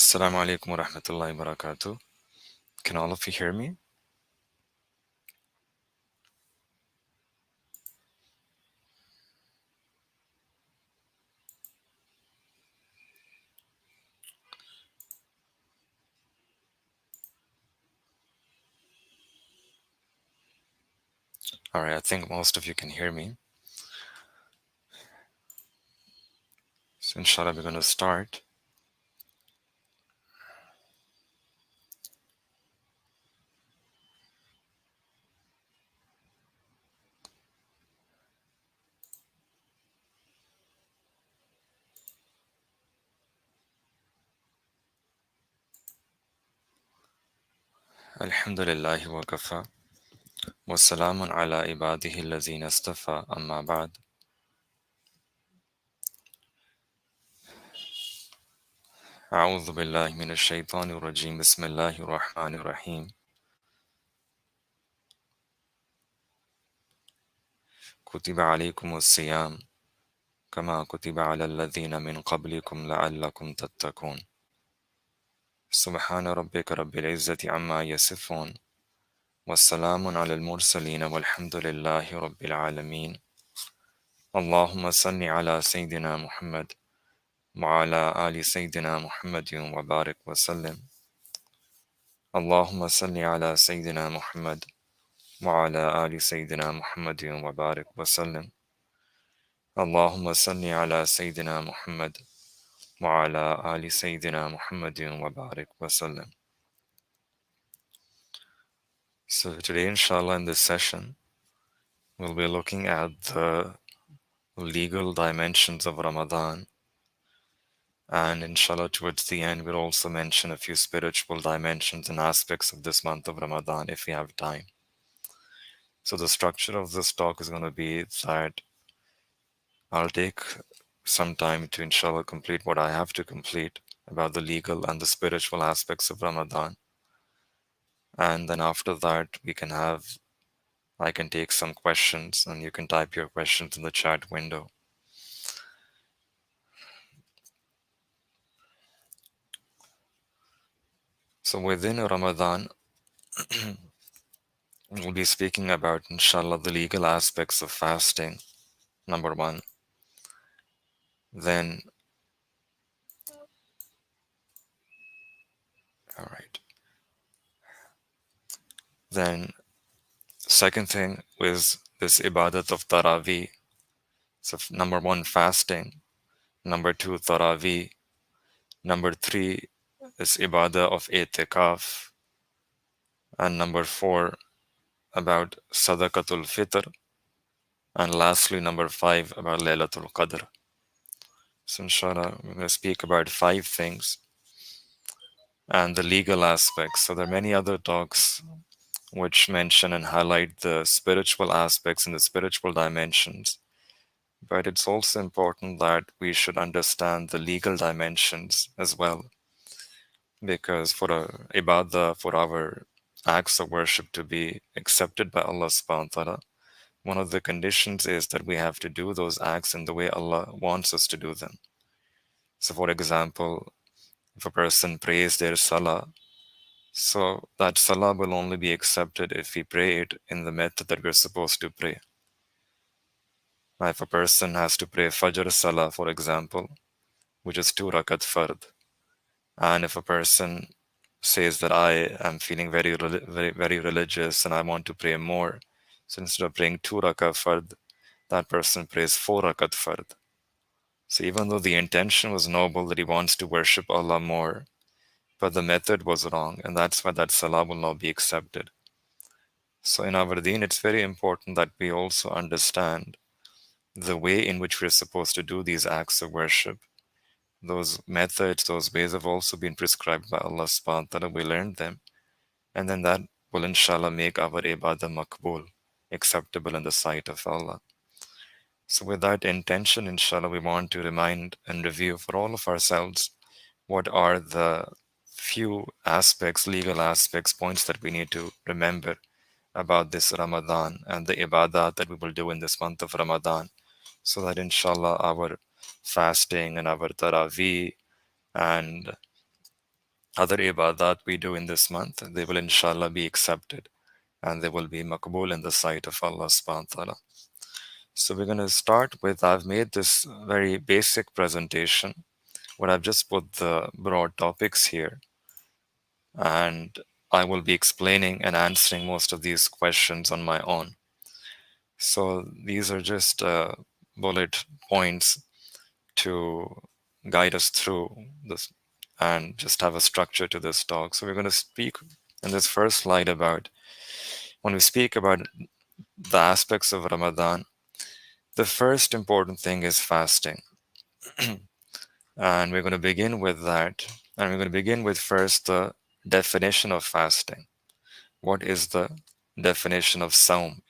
Assalamu alaikum wa rahmatullahi wa barakatuh. Can all of you hear me? Alright, I think most of you can hear me. So inshallah we're going to start. Alhamdulillahi wa kafa. Wa salamun ala ibadihi allazina istafa amma ba'd. A'udhu billahi minash shaitanir rajim. Bismillahir rahmanir rahim. Kutiba alaykumus siyam kama kutiba ala alladhina min qablikum la'allakum tattaqun. Subhana rabbika rabbil izzati amma yasifun. Wassalamun ala al-mursaleen walhamdulillahi rabbil alameen. Allahumma salli ala Sayyidina Muhammad wa ala ali Sayyidina Muhammadin wa barik wa sallim. Allahumma salli ala Sayyidina Muhammad wa ala ali Sayyidina Muhammadin wa barik wa sallim. Allahumma salli ala Sayyidina Muhammad wa ala ali Sayyidina Muhammadin wa barik wa sallim. So today, inshallah, in this session, we'll be looking at the legal dimensions of Ramadan. And inshallah, towards the end, we'll also mention a few spiritual dimensions and aspects of this month of Ramadan if we have time. So the structure of this talk is going to be that I'll take some time to inshallah complete what I have to complete about the legal and the spiritual aspects of Ramadan. And then after that, I can take some questions and you can type your questions in the chat window. So within Ramadan, we'll be speaking about, inshallah, the legal aspects of fasting, number one. Then, all right. Then, second thing is this ibadat of Taravi. So, number one, fasting. Number two, Taravi. Number three is ibadah of itikaf. And number four, about Sadaqatul Fitr. And lastly, number five, about Laylatul Qadr. So, inshallah, we're going to speak about 5 things and the legal aspects. So, there are many other talks which mention and highlight the spiritual aspects and the spiritual dimensions. But it's also important that we should understand the legal dimensions as well. Because for ibadah, for our acts of worship to be accepted by Allah subhanahu wa ta'ala, one of the conditions is that we have to do those acts in the way Allah wants us to do them. So for example, if a person prays their salah, so that salah will only be accepted if we pray it in the method that we're supposed to pray. Now, if a person has to pray Fajr Salah, for example, which is 2 rakat fard, and if a person says that I am feeling very religious and I want to pray more, so instead of praying 2 rakat fard, that person prays 4 rakat fard. So even though the intention was noble that he wants to worship Allah more, but the method was wrong, and that's why that salah will not be accepted. So in our deen, it's very important that we also understand the way in which we're supposed to do these acts of worship. Those methods, those ways have also been prescribed by Allah subhanahu wa ta'ala. We learned them, and then that will inshallah make our ibadah makbul, acceptable in the sight of Allah. So with that intention, inshallah, we want to remind and review for all of ourselves what are the few aspects, legal aspects, points that we need to remember about this Ramadan and the ibadah that we will do in this month of Ramadan, so that inshallah our fasting and our Taravi and other ibadat we do in this month, they will inshallah be accepted and they will be makbul in the sight of Allah subhanahu wa ta'ala. So we're going to start with, I've made this very basic presentation where I've just put the broad topics here, and I will be explaining and answering most of these questions on my own. So these are just bullet points to guide us through this and just have a structure to this talk. So we're going to speak in this first slide about, when we speak about the aspects of Ramadan, the first important thing is fasting. And we're going to begin with that. And we're going to begin with first the definition of fasting. What is the definition of saum,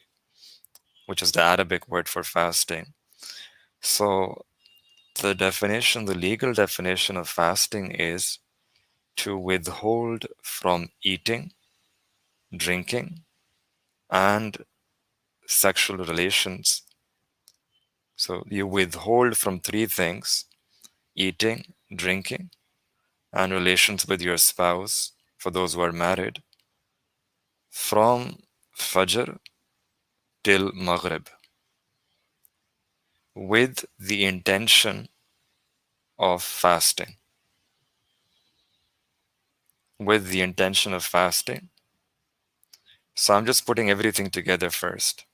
which is the Arabic word for fasting? So the definition, the legal definition of fasting is to withhold from eating, drinking, and sexual relations. So you withhold from three things: eating, drinking, and relations with your spouse, for those who are married, from Fajr till Maghrib, with the intention of fasting. With the intention of fasting. So I'm just putting everything together first.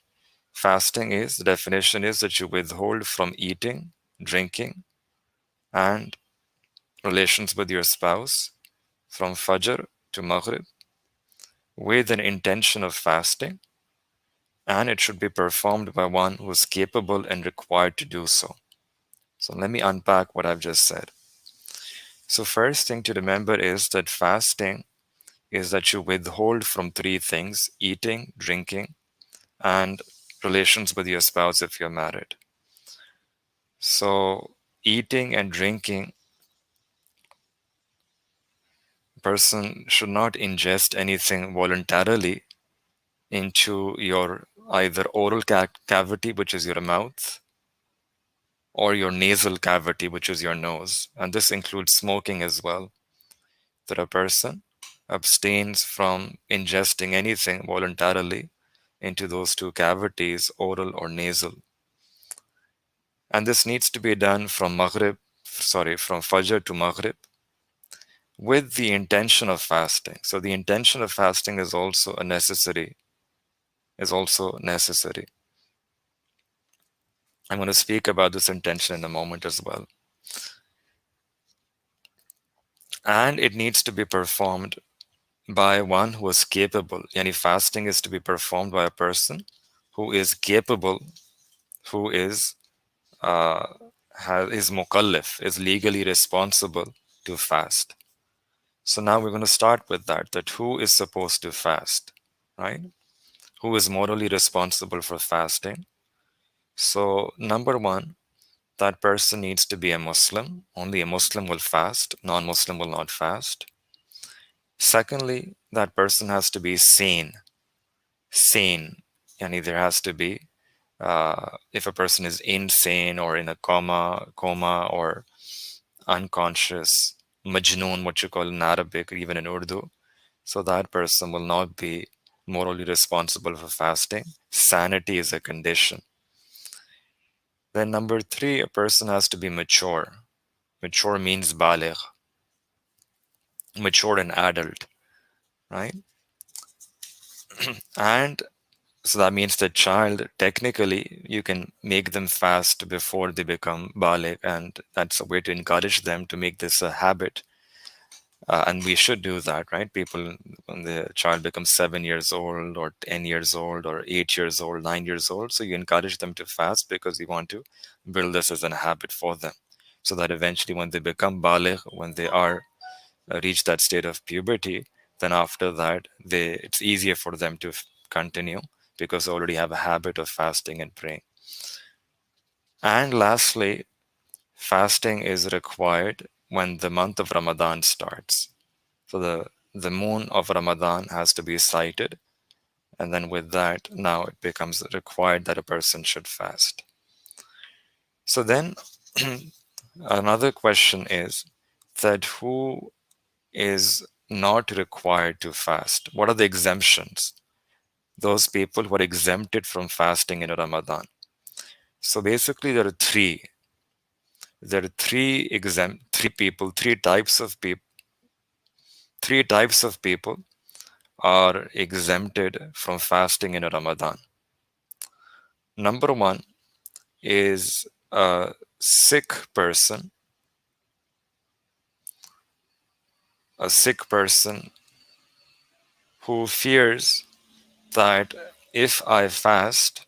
Fasting is, the definition is that you withhold from eating, drinking, and relations with your spouse from Fajr to Maghrib with an intention of fasting, and it should be performed by one who is capable and required to do so. So let me unpack what I've just said. So first thing to remember is that fasting is that you withhold from three things: eating, drinking, and relations with your spouse if you're married. So eating and drinking, person should not ingest anything voluntarily into your either oral cavity, which is your mouth, or your nasal cavity, which is your nose. And this includes smoking as well. That a person abstains from ingesting anything voluntarily into those two cavities, oral or nasal. And this needs to be done from from Fajr to Maghrib with the intention of fasting. So the intention of fasting is also necessary. I'm going to speak about this intention in a moment as well. And it needs to be performed by one who is capable. Yani fasting is to be performed by a person who is capable, who is uh, is mukallaf, is legally responsible to fast. So now we're going to start with that who is supposed to fast, right? Who is morally responsible for fasting? So number one, that person needs to be a Muslim. Only a Muslim will fast. Non-Muslim will not fast. Secondly, that person has to be sane. Sane. Yani there has to be, if a person is insane or in a coma or unconscious, majnoon, what you call in Arabic, or even in Urdu, so that person will not be morally responsible for fasting. Sanity is a condition. Then number three, a person has to be mature. Mature means baligh, mature and adult, right? And so that means the child, technically, you can make them fast before they become baligh, and that's a way to encourage them to make this a habit. And we should do that, right? People, when the child becomes 7 years old, or 10 years old, or 8 years old, 9 years old, so you encourage them to fast because you want to build this as a habit for them. So that eventually, when they become baligh, when they are reach that state of puberty, then after that, it's easier for them to continue because they already have a habit of fasting and praying. And lastly, fasting is required when the month of Ramadan starts. So the moon of Ramadan has to be sighted, and then with that, now it becomes required that a person should fast. So then another question is that who is not required to fast. What are the exemptions? Those people who are exempted from fasting in Ramadan. So basically, there are three. There are three people, three types of people are exempted from fasting in Ramadan. Number one is a sick person, a sick person who fears that if I fast,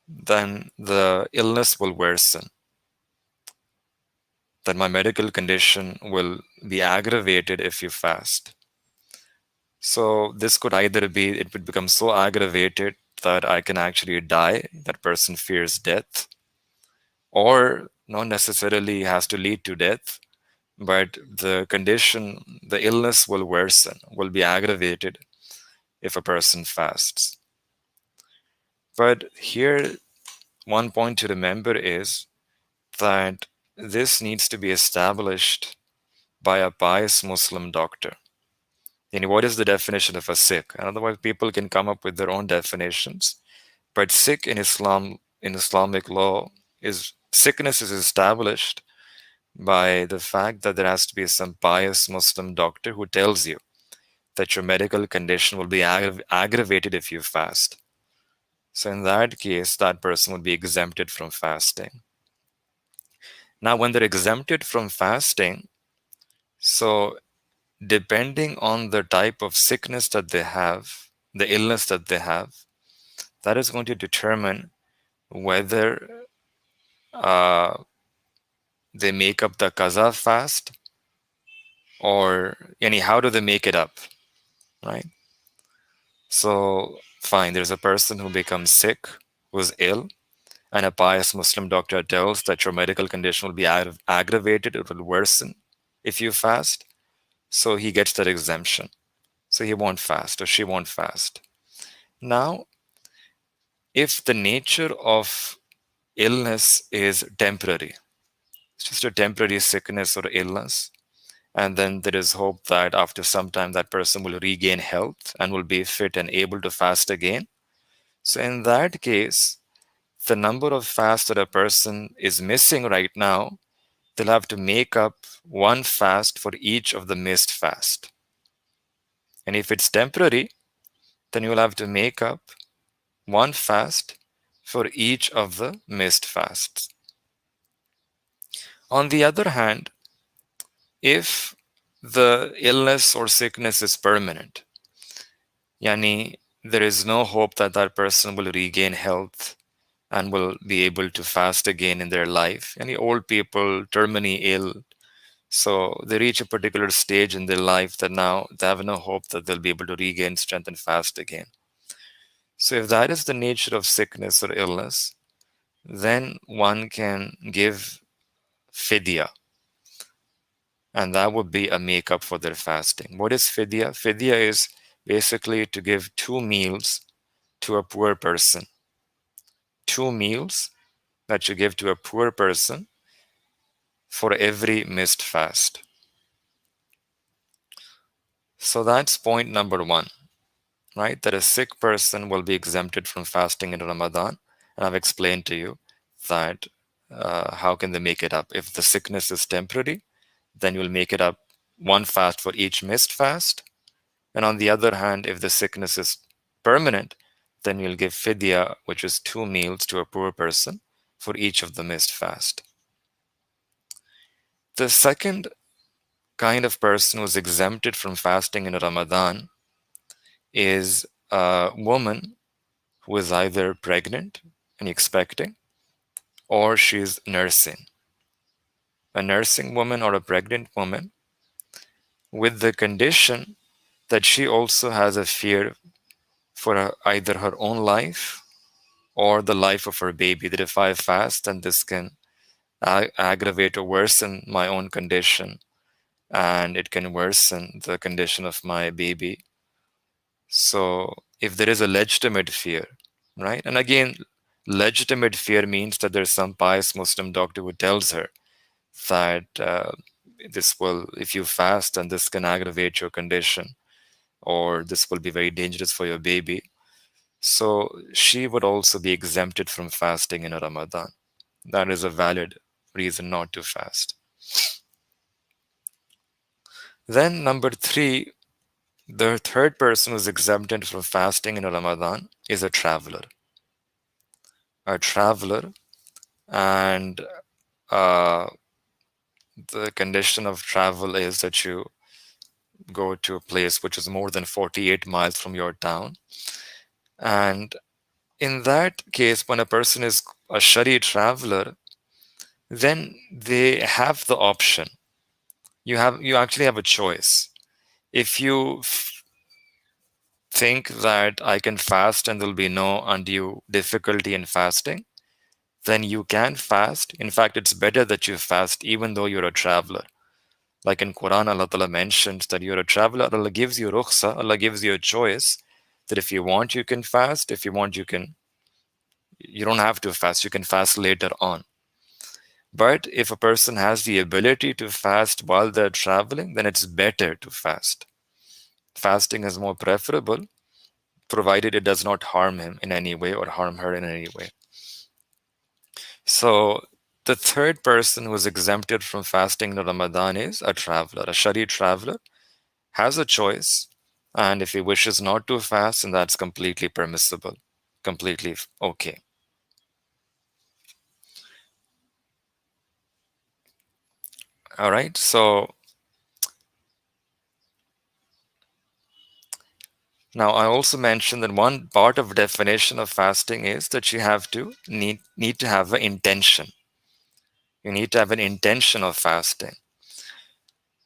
then the illness will worsen, that my medical condition will be aggravated if you fast. So this could either be, it would become so aggravated that I can actually die, that person fears death, or not necessarily has to lead to death, but the condition, the illness will worsen, will be aggravated if a person fasts. But here, one point to remember is that this needs to be established by a pious Muslim doctor. What is the definition of a Sikh? And otherwise, people can come up with their own definitions. But Sikh in Islam, in Islamic law, is sickness is established by the fact that there has to be some pious Muslim doctor who tells you that your medical condition will be aggravated if you fast. So in that case, that person would be exempted from fasting. Now, when they're exempted from fasting, so depending on the type of sickness that they have, the illness that they have, that is going to determine whether uh, they make up the qaza fast, or how do they make it up, right? So, fine, there's a person who becomes sick, who's ill, and a pious Muslim doctor tells that your medical condition will be aggravated, it will worsen if you fast. So he gets that exemption. So he won't fast or she won't fast. Now, if the nature of illness is temporary, it's just a temporary sickness or illness, and then there is hope that after some time that person will regain health and will be fit and able to fast again. So in that case, the number of fasts that a person is missing right now, they'll have to make up one fast for each of the missed fast. And if it's temporary, then you'll have to make up one fast for each of the missed fasts. On the other hand, if the illness or sickness is permanent, yani there is no hope that that person will regain health and will be able to fast again in their life. Any old people, terminally ill, so they reach a particular stage in their life that now they have no hope that they'll be able to regain strength and fast again. So if that is the nature of sickness or illness, then one can give fidya, and that would be a makeup for their fasting. What is fidya? Fidya is basically to give 2 meals to a poor person. 2 meals that you give to a poor person for every missed fast. So that's point number one, right? That a sick person will be exempted from fasting in Ramadan. And I've explained to you that how can they make it up? If the sickness is temporary, then you'll make it up one fast for each missed fast. And on the other hand, if the sickness is permanent, then you'll give fidya, which is 2 meals to a poor person for each of the missed fast. The second kind of person who's exempted from fasting in Ramadan is a woman who is either pregnant and expecting, or she's nursing. A nursing woman or a pregnant woman with the condition that she also has a fear for either her own life or the life of her baby, that if I fast, then this can aggravate or worsen my own condition, and it can worsen the condition of my baby. So if there is a legitimate fear, right? And again, legitimate fear means that there's some pious Muslim doctor who tells her that this will, if you fast, and this can aggravate your condition, or this will be very dangerous for your baby. So she would also be exempted from fasting in a Ramadan. That is a valid reason not to fast. Then, number three, the third person who's exempted from fasting in a Ramadan is a traveler. A traveler, and uh, the condition of travel is that you go to a place which is more than 48 miles from your town. And in that case, when a person is a Shari traveler, then they have the option. You actually have a choice. If you think that I can fast and there'll be no undue difficulty in fasting, then you can fast. In fact, it's better that you fast even though you're a traveler. Like in Quran, Allah Ta'ala mentions that you're a traveler. Allah gives you rukhsa, Allah gives you a choice that if you want, you can fast. If you want, you don't have to fast. You can fast later on. But if a person has the ability to fast while they're traveling, then it's better to fast. Fasting is more preferable, provided it does not harm him in any way or harm her in any way. So the third person who is exempted from fasting in Ramadan is a traveler. A Shari traveler has a choice, and if he wishes not to fast, then that's completely permissible, completely okay. All right, so now I also mentioned that one part of definition of fasting is that you have to need to have an intention. You need to have an intention of fasting.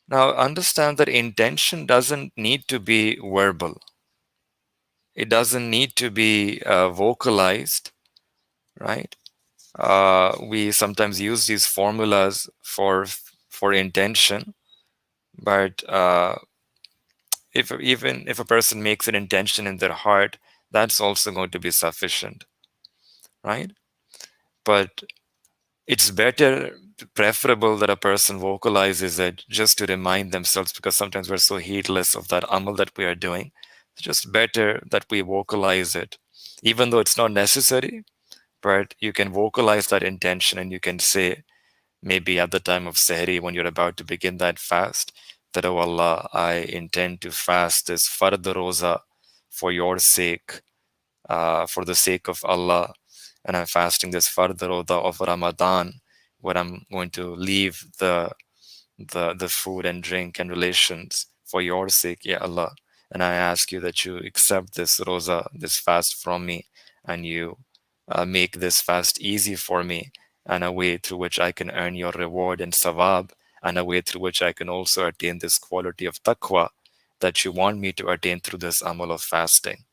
Now understand that intention doesn't need to be verbal. It doesn't need to be vocalized, right? We sometimes use these formulas for intention, but if even if a person makes an intention in their heart, that's also going to be sufficient, right? But it's better, preferable that a person vocalizes it just to remind themselves, because sometimes we're so heedless of that amal that we are doing. It's just better that we vocalize it, even though it's not necessary. But you can vocalize that intention, and you can say, maybe at the time of Sehri, when you're about to begin that fast, that, oh Allah, I intend to fast this Fard Roza for your sake, for the sake of Allah. And I'm fasting this Fard Roza of Ramadan, where I'm going to leave the food and drink and relations for your sake, Ya Allah. And I ask you that you accept this Roza, this fast from me, and you make this fast easy for me, and a way through which I can earn your reward and sawab, and a way through which I can also attain this quality of taqwa that you want me to attain through this amal of fasting.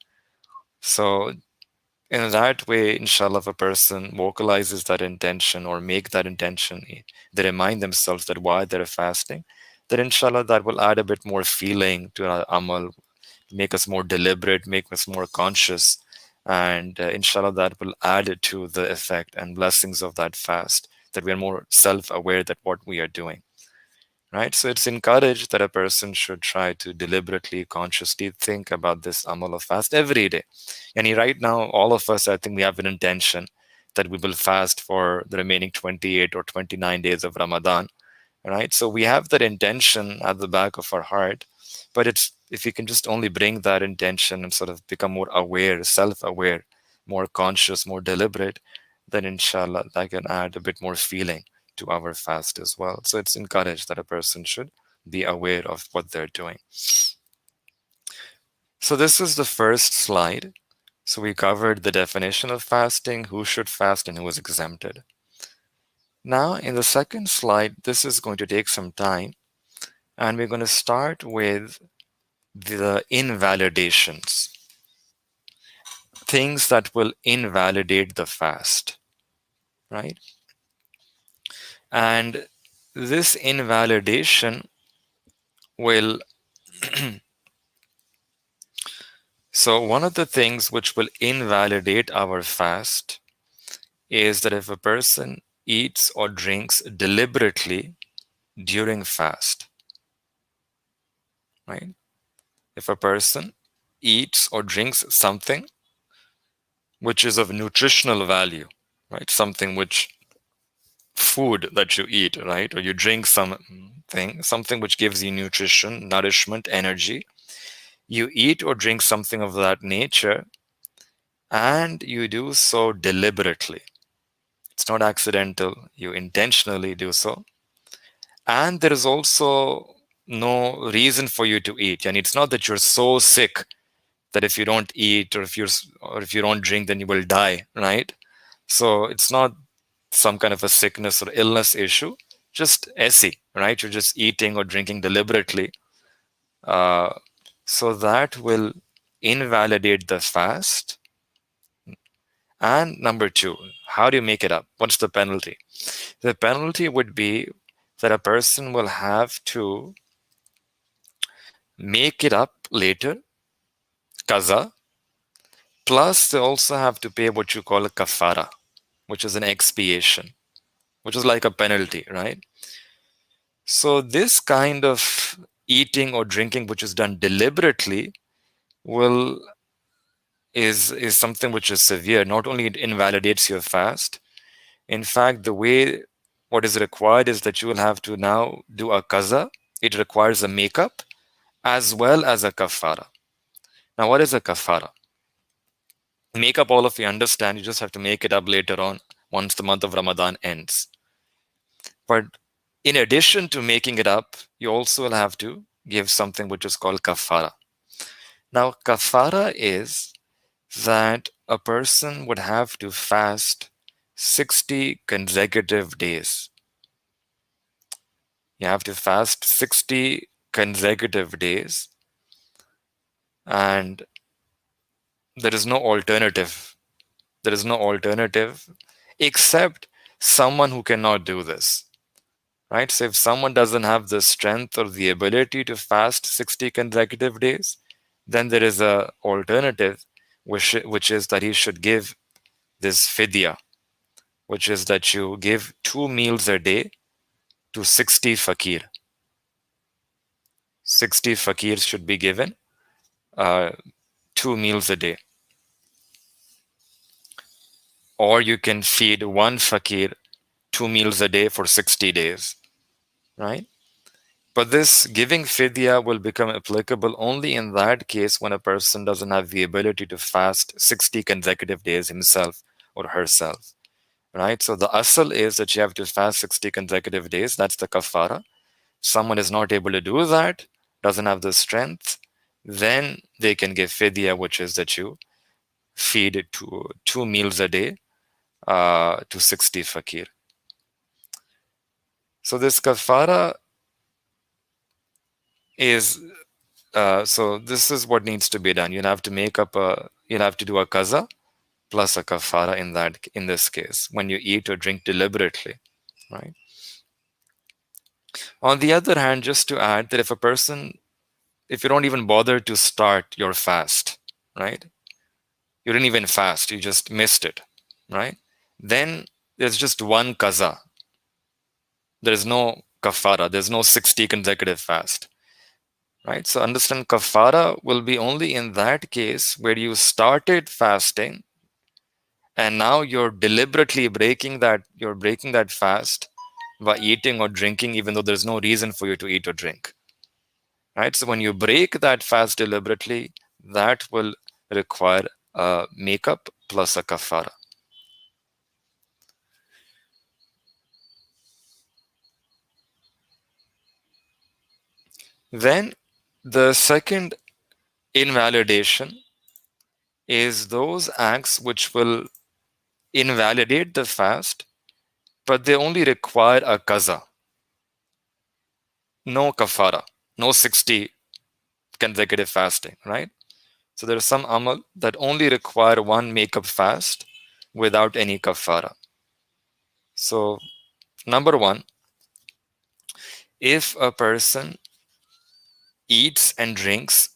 So in that way, inshallah, if a person vocalizes that intention or make that intention, they remind themselves that why they're fasting, then inshallah that will add a bit more feeling to our amal, make us more deliberate, make us more conscious, and inshallah that will add to the effect and blessings of that fast, that we are more self-aware that what we are doing. Right? So it's encouraged that a person should try to deliberately, consciously think about this amal of fast every day. And right now, all of us, I think we have an intention that we will fast for the remaining 28 or 29 days of Ramadan. Right? So we have that intention at the back of our heart, but it's if you can just only bring that intention and sort of become more aware, self-aware, more conscious, more deliberate, then inshallah that can add a bit more feeling to our fast as well. So it's encouraged that a person should be aware of what they're doing. So this is the first slide. So we covered the definition of fasting, who should fast and who is exempted. Now in the second slide, this is going to take some time, and we're going to start with the invalidations, things that will invalidate the fast, right? And this invalidation will so one of the things which will invalidate our fast is that if a person eats or drinks deliberately during fast, right? If a person eats or drinks something which is of nutritional value, right? Something which food that you eat, right? Or you drink something which gives you nutrition, nourishment, energy. You eat or drink something of that nature, and you do so deliberately. It's not accidental, you intentionally do so. And there is also no reason for you to eat. And it's not that you're so sick that if you don't eat or if you don't drink, then you will die, right? So it's not some kind of a sickness or illness issue, just SE, right? You're just eating or drinking deliberately. Uh, so that will invalidate the fast. And number two, how do you make it up? What's the penalty? The penalty would be that a person will have to make it up later, kaza, plus they also have to pay what you call a kafara, which is an expiation, which is like a penalty, right? So this kind of eating or drinking which is done deliberately will is something which is severe. Not only it invalidates your fast, in fact, the way what is required is that you will have to now do a kaza. It requires a makeup as well as a kafara. Now, what is a kafara? Makeup, all of you understand, you just have to make it up later on once the month of Ramadan ends. But in addition to making it up, you also will have to give something which is called kafara. Now, kafara is that a person would have to fast 60 consecutive days. You have to fast 60 consecutive days, and there is no alternative. There is no alternative except someone who cannot do this, right? So if someone doesn't have the strength or the ability to fast 60 consecutive days, then there is a alternative, which is that he should give this fidya, which is that you give 2 meals a day to 60 fakir. 60 fakirs should be given 2 meals a day. Or you can feed one fakir 2 meals a day for 60 days, right? But this giving fidya will become applicable only in that case when a person doesn't have the ability to fast 60 consecutive days himself or herself, right? So the asal is that you have to fast 60 consecutive days. That's the kafara. Someone is not able to do that, doesn't have the strength, then they can give fidya, which is that you feed it to 2 meals a day to 60 fakir. So this kafara is so this is what needs to be done. You'll have to do a kaza plus a kafara in this case when you eat or drink deliberately, right? On the other hand, just to add that if you don't even bother to start your fast, right? You didn't even fast, you just missed it, right? Then there's just one kaza. There's no kafara. There's no 60 consecutive fast. Right? So understand kafara will be only in that case where you started fasting and now you're deliberately breaking that fast by eating or drinking even though there's no reason for you to eat or drink. Right? So when you break that fast deliberately, that will require a makeup plus a kafara. Then the second invalidation is those acts which will invalidate the fast, but they only require a kaza, no kafara, no 60 consecutive fasting, right? So there are some amal that only require one makeup fast without any kafara. So, number one, if a person eats and drinks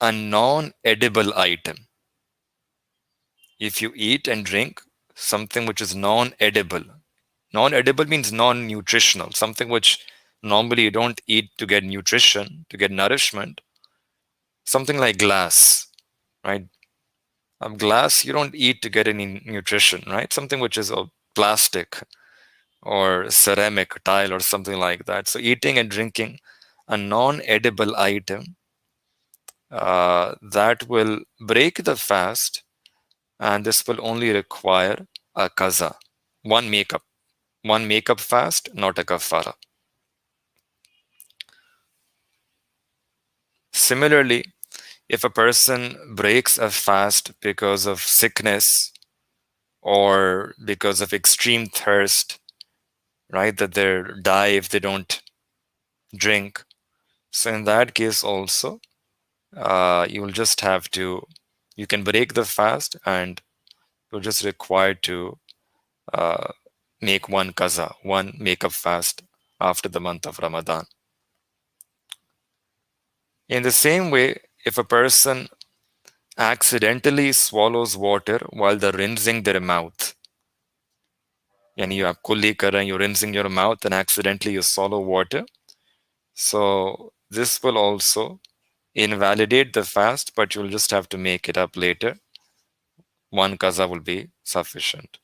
a non edible item, if you eat and drink something which is non edible means non nutritional, something which normally you don't eat to get nutrition, to get nourishment. Something like glass, right? Glass, you don't eat to get any nutrition, right? Something which is a plastic or ceramic tile or something like that. So eating and drinking a non-edible item that will break the fast, and this will only require a kaza, one makeup, one makeup fast, not a kafara. Similarly, if a person breaks a fast because of sickness or because of extreme thirst, right, that they die if they don't drink, so in that case also, you will just have to, you can break the fast and you're just required to uh, make one kaza, one makeup fast after the month of Ramadan. In the same way, if a person accidentally swallows water while they're rinsing their mouth, and you have kulli kar, you're rinsing your mouth and accidentally you swallow water, so this will also invalidate the fast, but you'll just have to make it up later. One kaza will be sufficient.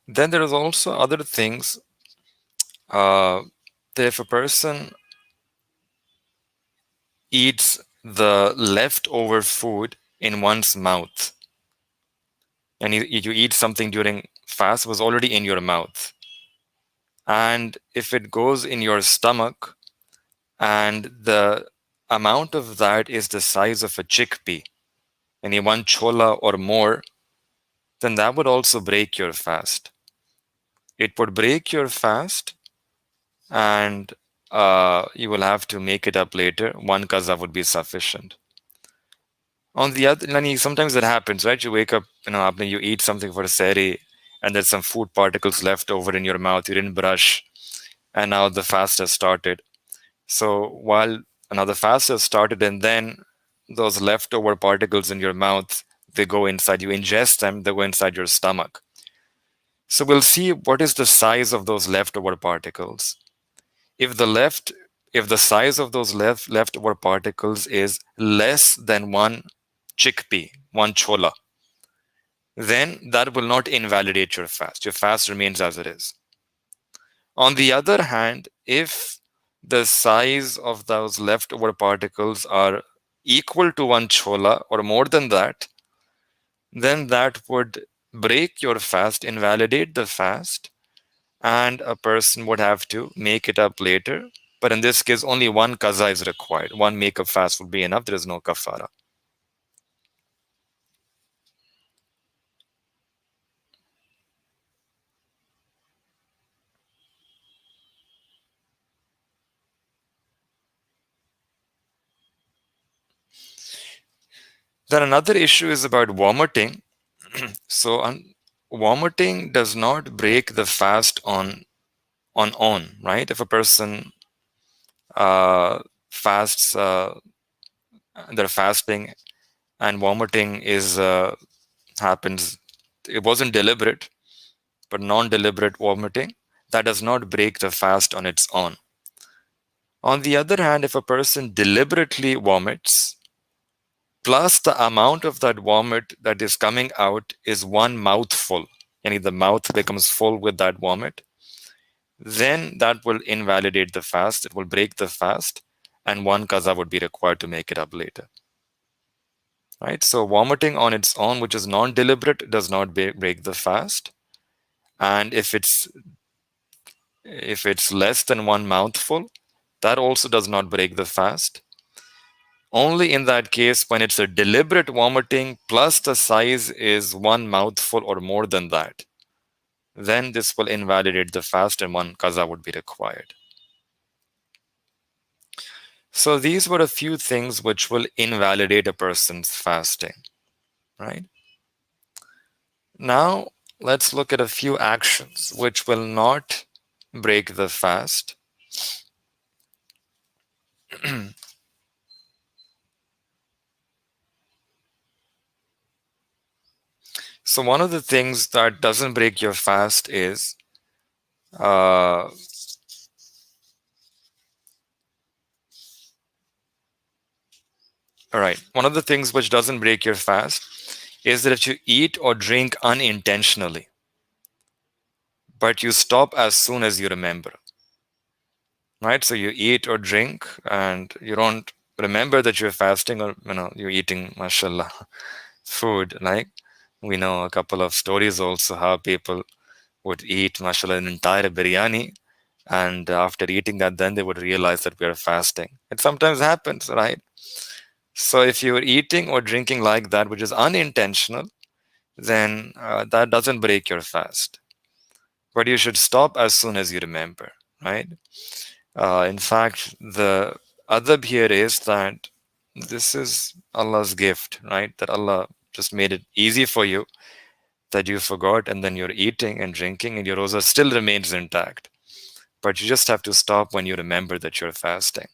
Then there is also other things, that if a person eats the leftover food in one's mouth, and you eat something during fast was already in your mouth, and if it goes in your stomach and the amount of that is the size of a chickpea, any one chola or more, then that would also break your fast. It would break your fast, and you will have to make it up later. One kaza would be sufficient. On the other, Lani, sometimes it happens, right? You wake up, you eat something for sehri, and there's some food particles left over in your mouth. You didn't brush, and now the fast has started. So while now the fast has started, and then those leftover particles in your mouth, they go inside. You ingest them, they go inside your stomach. So we'll see what is the size of those leftover particles. If the left, if the size of those leftover particles is less than one chickpea, one chola, then that will not invalidate your fast. Your fast remains as it is. On the other hand, if the size of those leftover particles are equal to one chola or more than that, then that would break your fast, invalidate the fast, and a person would have to make it up later. But in this case, only one kaza is required. One makeup fast would be enough. There is no kafara. Then another issue is about vomiting. So vomiting does not break the fast on own, right? If a person fasts, they're fasting, and vomiting is happens. It wasn't deliberate, but non-deliberate vomiting, that does not break the fast on its own. On the other hand, if a person deliberately vomits, plus the amount of that vomit that is coming out is one mouthful, and the mouth becomes full with that vomit, then that will invalidate the fast. It will break the fast, and one kaza would be required to make it up later. Right? So vomiting on its own, which is non-deliberate, does not break the fast. And if it's less than one mouthful, that also does not break the fast. Only in that case, when it's a deliberate vomiting plus the size is one mouthful or more than that, then this will invalidate the fast and one qaza would be required. So these were a few things which will invalidate a person's fasting, right? Now, let's look at a few actions which will not break the fast. So one of the things that doesn't break your fast is uh, all right. One of the things which doesn't break your fast is that if you eat or drink unintentionally, but you stop as soon as you remember, right? So you eat or drink and you don't remember that you're fasting or you're eating, mashallah, food. Like we know a couple of stories also how people would eat, mashallah, an entire biryani, and after eating that, then they would realize that we are fasting. It sometimes happens, right? So if you're eating or drinking like that, which is unintentional, then that doesn't break your fast. But you should stop as soon as you remember, right? In fact, the adab here is that this is Allah's gift, right? That Allah just made it easy for you, that you forgot and then you're eating and drinking and your roza still remains intact. But you just have to stop when you remember that you're fasting.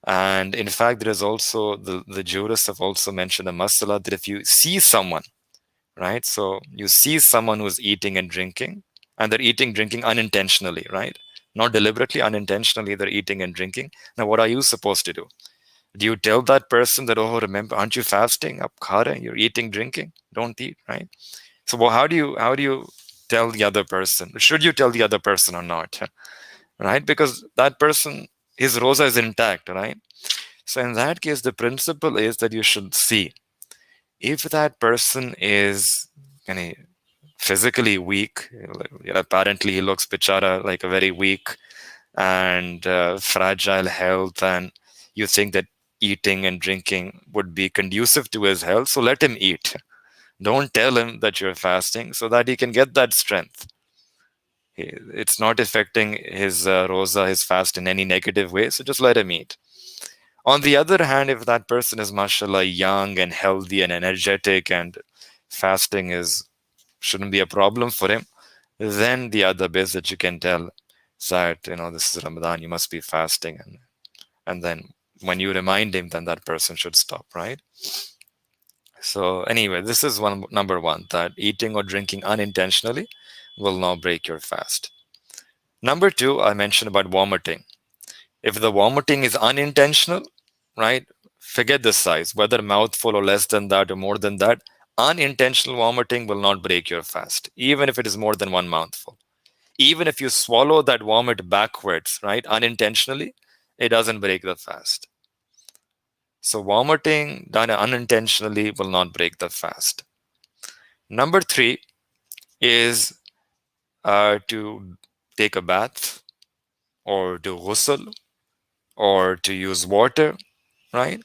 And in fact, there is also the jurists have also mentioned a masala that if you see someone, right? So you see someone who's eating and drinking, and they're eating, drinking unintentionally, right? Not deliberately, unintentionally, they're eating and drinking. Now, what are you supposed to do? Do you tell that person that, oh, remember, aren't you fasting? Ab kha rahe hain, you're eating, drinking, don't eat, right? So, well, how do you tell the other person? Should you tell the other person or not? Right? Because that person, his roza is intact, right? So in that case, the principle is that you should see if that person is physically weak. Apparently, he looks bichara like a very weak and fragile health, and you think that eating and drinking would be conducive to his health, so let him eat. Don't tell him that you're fasting so that he can get that strength. It's not affecting his roza, his fast in any negative way, so just let him eat. On the other hand, if that person is mashallah young and healthy and energetic and fasting is shouldn't be a problem for him, then the other bit that you can tell that this is Ramadan, you must be fasting, and then when you remind him, then that person should stop, right? So anyway, this is number one, that eating or drinking unintentionally will not break your fast. Number two, I mentioned about vomiting. If the vomiting is unintentional, right, forget the size, whether mouthful or less than that or more than that, unintentional vomiting will not break your fast, even if it is more than one mouthful. Even if you swallow that vomit backwards, right, unintentionally, it doesn't break the fast. So vomiting done unintentionally will not break the fast. Number three is to take a bath or do ghusl or to use water, right?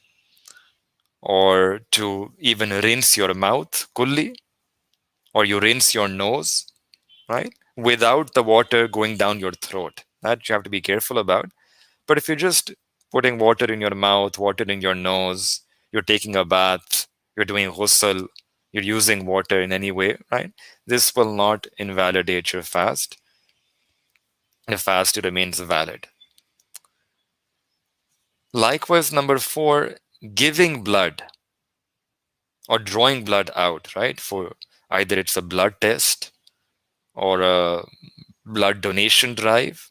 Or to even rinse your mouth kulli, or you rinse your nose, right? Without the water going down your throat. That you have to be careful about. But if you're just putting water in your mouth, water in your nose, you're taking a bath, you're doing ghusl, you're using water in any way, right? This will not invalidate your fast. The fast remains valid. Likewise, number four, giving blood or drawing blood out, right? For either it's a blood test or a blood donation drive.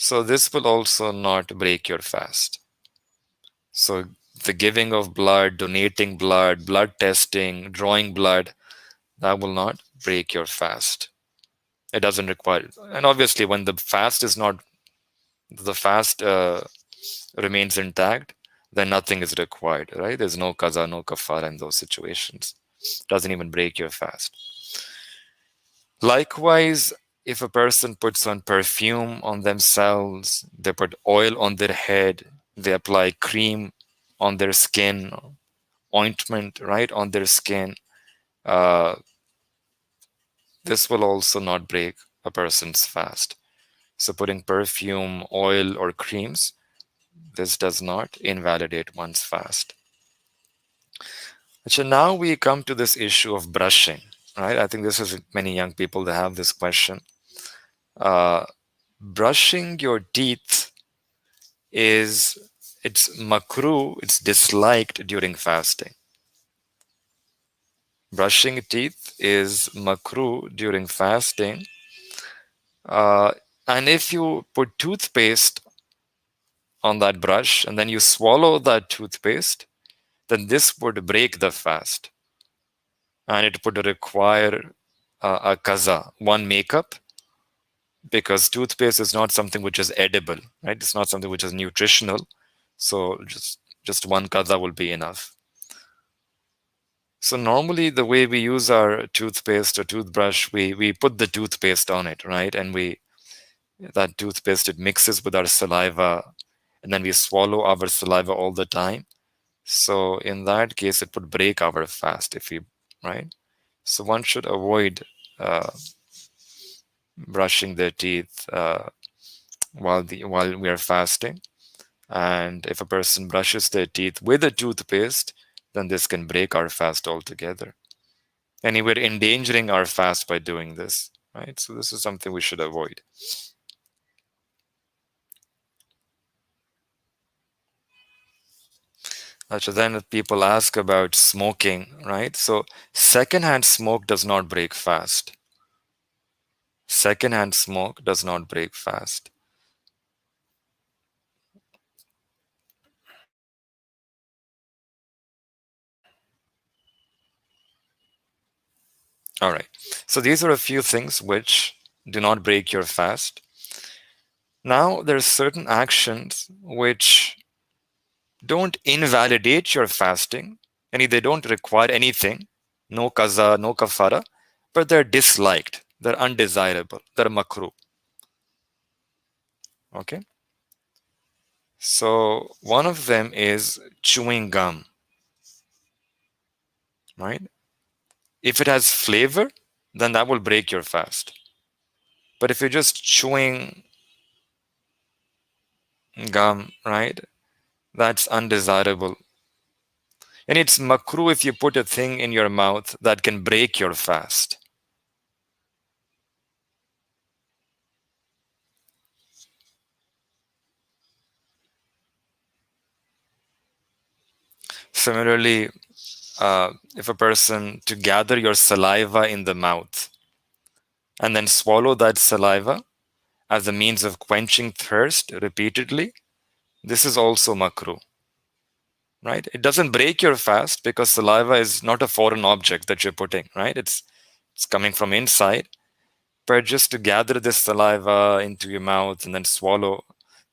So this will also not break your fast. So the giving of blood, donating blood, blood testing, drawing blood, that will not break your fast. It doesn't require it. And obviously when the fast is not, the fast remains intact, then nothing is required, right? There's no qaza, no kafara in those situations. It doesn't even break your fast. Likewise, if a person puts on perfume on themselves, they put oil on their head, they apply cream on their skin, ointment, right, on their skin, uh, this will also not break a person's fast. So putting perfume, oil, or creams, this does not invalidate one's fast. So now we come to this issue of brushing, right? I think this is many young people that have this question. Uh, Brushing your teeth is, it's makruh, it's disliked during fasting. Brushing teeth is makruh during fasting. Uh, and if you put toothpaste on that brush and then you swallow that toothpaste, then this would break the fast. And it would require a kaza, one makeup, because toothpaste is not something which is edible, right? It's not something which is nutritional. So just one kaza will be enough. So normally the way we use our toothpaste or toothbrush, we put the toothpaste on it, right? And that toothpaste, it mixes with our saliva, and then we swallow our saliva all the time. So in that case, it would break our fast if we, right? So one should avoid uh, brushing their teeth while we are fasting. And if a person brushes their teeth with a toothpaste, then this can break our fast altogether. And we're endangering our fast by doing this, right? So this is something we should avoid. So then people ask about smoking, right? So secondhand smoke does not break fast. Secondhand smoke does not break fast. All right. So these are a few things which do not break your fast. Now, there are certain actions which don't invalidate your fasting, and they don't require anything, no kaza, no kafara, but they're disliked, they're undesirable, they're makruh. Okay? So, one of them is chewing gum, right? If it has flavor, then that will break your fast. But if you're just chewing gum, right, that's undesirable. And it's makruh if you put a thing in your mouth that can break your fast. Similarly, if a person to gather your saliva in the mouth and then swallow that saliva as a means of quenching thirst repeatedly, this is also makruh, right? It doesn't break your fast because saliva is not a foreign object that you're putting, right? It's coming from inside, but just to gather this saliva into your mouth and then swallow,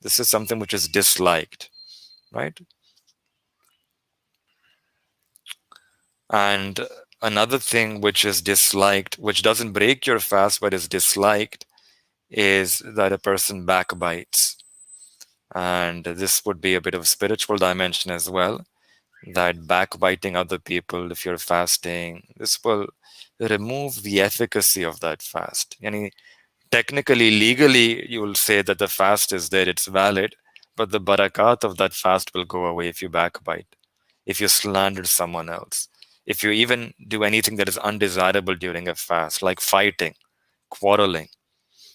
this is something which is disliked, right? And another thing which is disliked, which doesn't break your fast but is disliked, is that a person backbites. And this would be a bit of spiritual dimension as well, that backbiting other people, if you're fasting, this will remove the efficacy of that fast. Yani, technically, legally, you will say that the fast is there, it's valid, but the barakat of that fast will go away if you backbite, if you slander someone else, if you even do anything that is undesirable during a fast, like fighting, quarreling.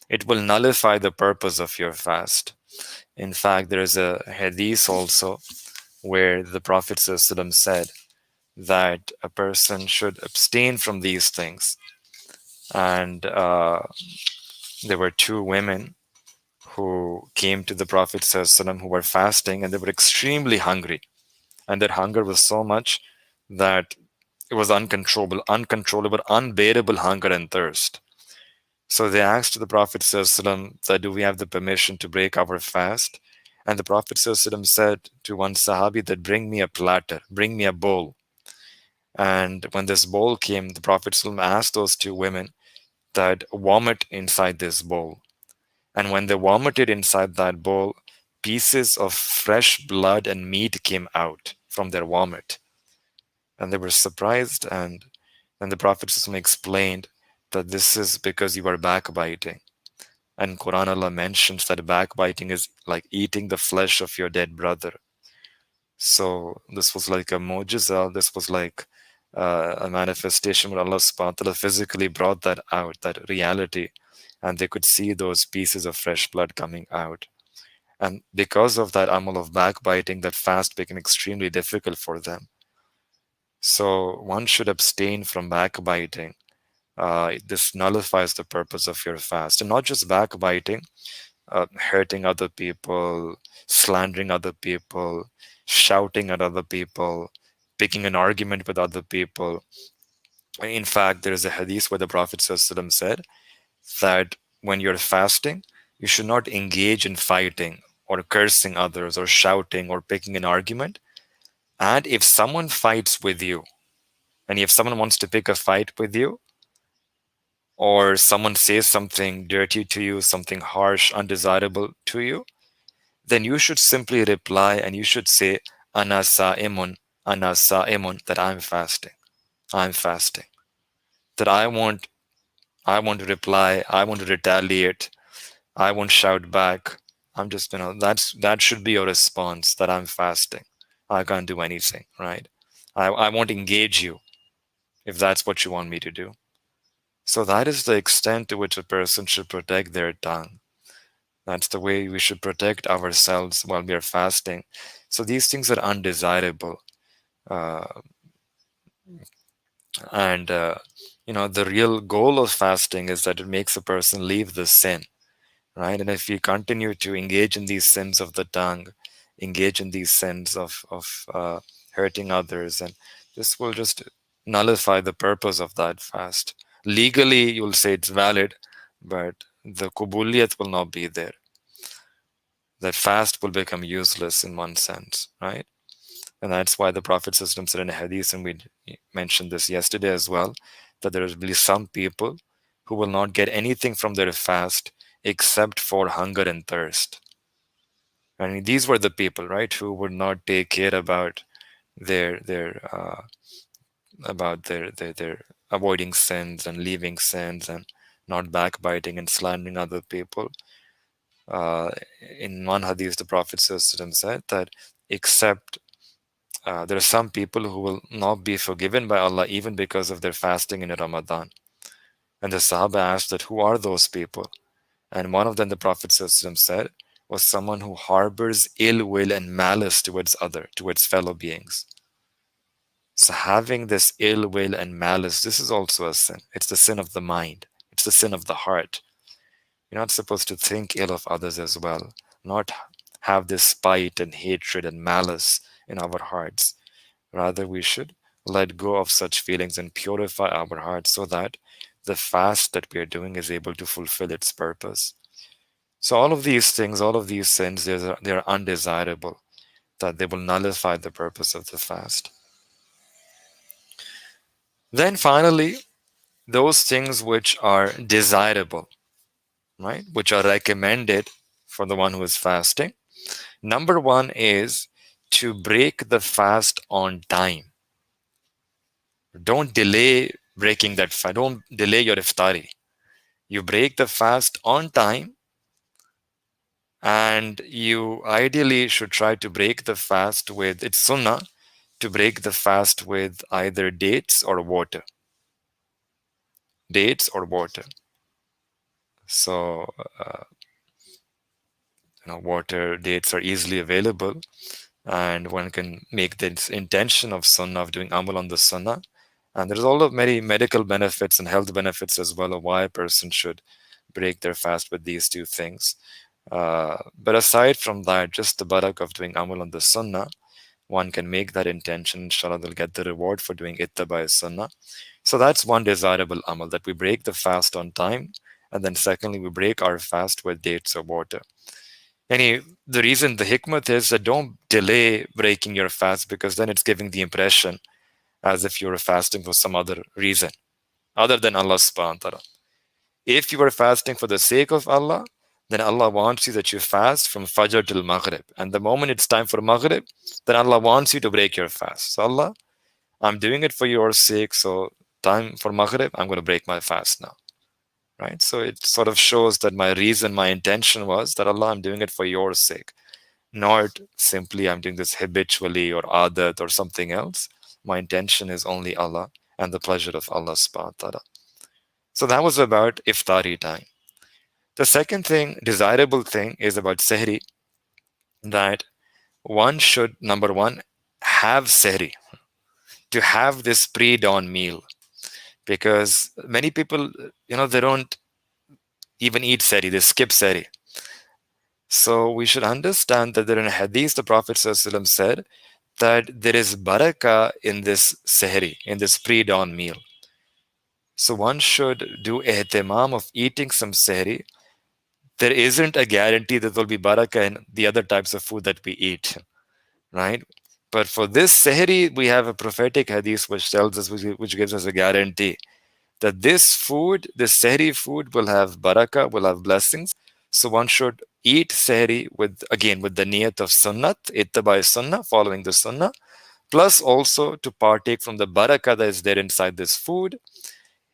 It will nullify the purpose of your fast. In fact, there is a hadith also where the Prophet ﷺ said that a person should abstain from these things. And there were two women who came to the Prophet ﷺ who were fasting, and they were extremely hungry. And their hunger was so much that it was uncontrollable, unbearable hunger and thirst. So they asked the Prophet ﷺ that, do we have the permission to break our fast? And the Prophet ﷺ said to one Sahabi that, bring me a platter, bring me a bowl. And when this bowl came, the Prophet ﷺ asked those two women that vomit inside this bowl. And when they vomited inside that bowl, pieces of fresh blood and meat came out. from their vomit. And they were surprised, and then the Prophet ﷺ explained that this is because you are backbiting. And Quran Allah mentions that backbiting is like eating the flesh of your dead brother. So this was like a mu'jiza, this was like a manifestation where Allah subhanahu wa ta'ala physically brought that out, that reality, and they could see those pieces of fresh blood coming out. And because of that amal of backbiting, that fast became extremely difficult for them. So one should abstain from backbiting. This nullifies the purpose of your fast. And not just backbiting, hurting other people, slandering other people, shouting at other people, picking an argument with other people. In fact, there is a hadith where the Prophet ﷺ said that when you're fasting, you should not engage in fighting or cursing others or shouting or picking an argument. And if someone fights with you, and if someone wants to pick a fight with you, or someone says something dirty to you, something harsh, undesirable to you, then you should simply reply and you should say, Ana sa'imun, that I'm fasting. I'm fasting. That I want to reply, I want to retaliate, I won't shout back. I'm just, that should be your response, that I'm fasting. I can't do anything, right? I won't engage you if that's what you want me to do. So that is the extent to which a person should protect their tongue. That's the way we should protect ourselves while we are fasting. So these things are undesirable. Uh, and the real goal of fasting is that it makes a person leave the sin, right? And if we continue to engage in these sins of the tongue, engage in these sins of hurting others, and this will just nullify the purpose of that fast. Legally, you'll say it's valid, but the kubuliyat will not be there. That fast will become useless in one sense, right? And that's why the Prophet ﷺ said in a hadith, and we mentioned this yesterday as well, that there will be some people who will not get anything from their fast except for hunger and thirst. I mean, these were the people, right, who would not take care about their avoiding sins and leaving sins and not backbiting and slandering other people. In one hadith, the Prophet ﷺ said that except there are some people who will not be forgiven by Allah even because of their fasting in Ramadan. And the Sahaba asked that who are those people? And one of them, the Prophet ﷺ said, was someone who harbors ill will and malice towards fellow beings. So having this ill will and malice, this is also a sin. It's the sin of the mind. It's the sin of the heart. You're not supposed to think ill of others as well, not have this spite and hatred and malice in our hearts. Rather, we should let go of such feelings and purify our hearts so that the fast that we are doing is able to fulfill its purpose. So all of these things, all of these sins, they are undesirable, that they will nullify the purpose of the fast. Then finally, those things which are desirable, right, which are recommended for the one who is fasting. Number one is to break the fast on time. Don't delay breaking that fast. Don't delay your iftari. You break the fast on time, and you ideally should try to break the fast with, it's sunnah to break the fast with either dates or water. Dates or water. So, water, dates are easily available, and one can make this intention of sunnah, of doing amal on the sunnah. And there's all of many medical benefits and health benefits as well of why a person should break their fast with these two things. But aside from that, just the barak of doing amal on the sunnah, one can make that intention. Inshallah, they'll get the reward for doing ittaba sunnah. So that's one desirable amal, that we break the fast on time. And then secondly, we break our fast with dates or water. The reason, the hikmah is that don't delay breaking your fast, because then it's giving the impression as if you're fasting for some other reason other than Allah subhanahu wa ta'ala. If you are fasting for the sake of Allah, then Allah wants you that you fast from Fajr till Maghrib. And the moment it's time for Maghrib, then Allah wants you to break your fast. So Allah, I'm doing it for your sake. So time for Maghrib, I'm going to break my fast now. Right? So it sort of shows that my reason, my intention was that Allah, I'm doing it for your sake. Not simply I'm doing this habitually or adat or something else. My intention is only Allah and the pleasure of Allah subhanahu wa ta'ala. So that was about iftari time. The second thing, desirable thing, is about sehri, that one should, number one, have sehri, to have this pre-dawn meal. Because many people, they don't even eat sehri, they skip sehri. So we should understand that there in a hadith, the Prophet ﷺ said that there is barakah in this sehri, in this pre-dawn meal. So one should do ihtimam of eating some sehri. There isn't a guarantee that there'll be barakah in the other types of food that we eat, right? But for this sehri, we have a prophetic hadith which tells us, which gives us a guarantee that this food, this sehri food, will have barakah, will have blessings. So one should eat sehri with, again, with the niyat of sunnat, ittabai sunnah, following the sunnah, plus also to partake from the barakah that is there inside this food.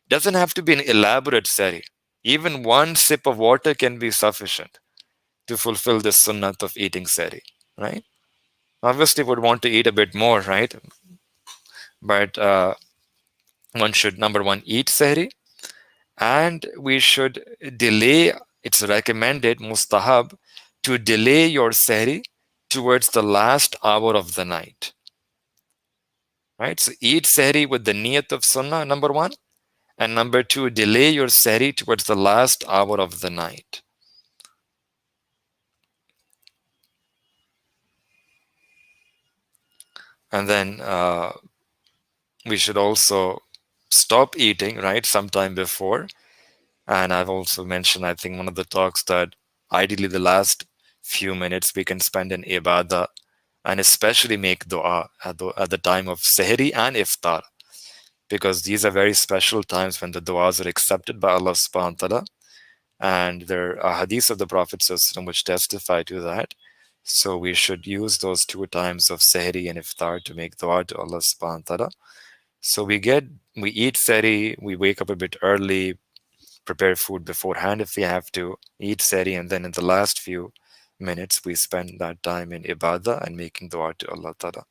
Doesn't have to be an elaborate sehri. Even one sip of water can be sufficient to fulfill the sunnat of eating sehri, right? Obviously, would want to eat a bit more, right? But one should, number one, eat sehri, and we should delay. It's recommended, mustahab, to delay your sehri towards the last hour of the night, right? So eat sehri with the niyat of sunnah, number one, and number two, delay your sehri towards the last hour of the night. And then we should also stop eating, right, sometime before. And I've also mentioned, I think, one of the talks, that ideally the last few minutes we can spend in ibadah, and especially make dua at the time of sehri and iftar, because these are very special times when the duas are accepted by Allah subhanahu wa ta'ala. And there are hadiths of the Prophet ﷺ which testify to that. So we should use those two times of sehri and iftar to make dua to Allah subhanahu wa ta'ala. So we eat sehri, we wake up a bit early, prepare food beforehand if we have to, eat sehri, and then in the last few minutes we spend that time in ibadah and making dua to Allah ta'ala.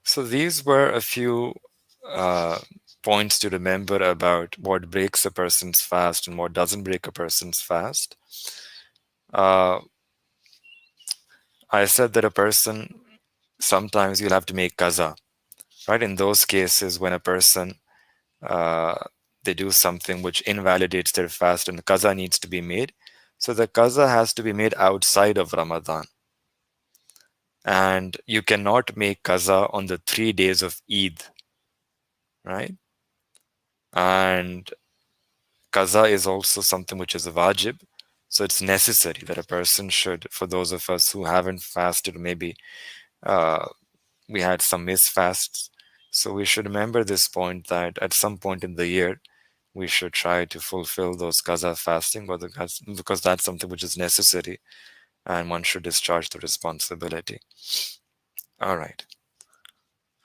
So these were a few points to remember about what breaks a person's fast and what doesn't break a person's fast. Uh, I said that a person, sometimes you'll have to make qaza, right? In those cases, when a person uh, they do something which invalidates their fast, and the qaza needs to be made. So the qaza has to be made outside of Ramadan, and you cannot make qaza on the 3 days of Eid, right? And qaza is also something which is a wajib. So it's necessary that a person should, for those of us who haven't fasted, maybe uh, we had some misfasts. So we should remember this point, that at some point in the year, we should try to fulfill those qaza fasting, because that's something which is necessary, and one should discharge the responsibility. All right.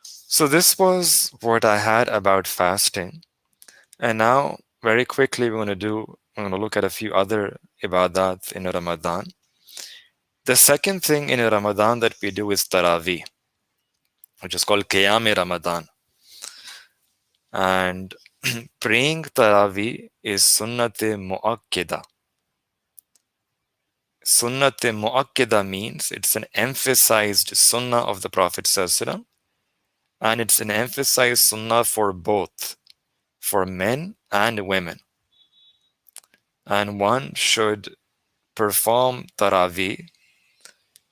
So this was what I had about fasting. And now, very quickly, we're going to look at a few other ibadat in Ramadan. The second thing in Ramadan that we do is Taravi, which is called Qiyam Ramadan. And praying Taravi is Sunnat Mu'akkida. Sunnat Mu'akkida means it's an emphasized sunnah of the Prophet ﷺ, and it's an emphasized sunnah for both, for men and women. And one should perform Taravi,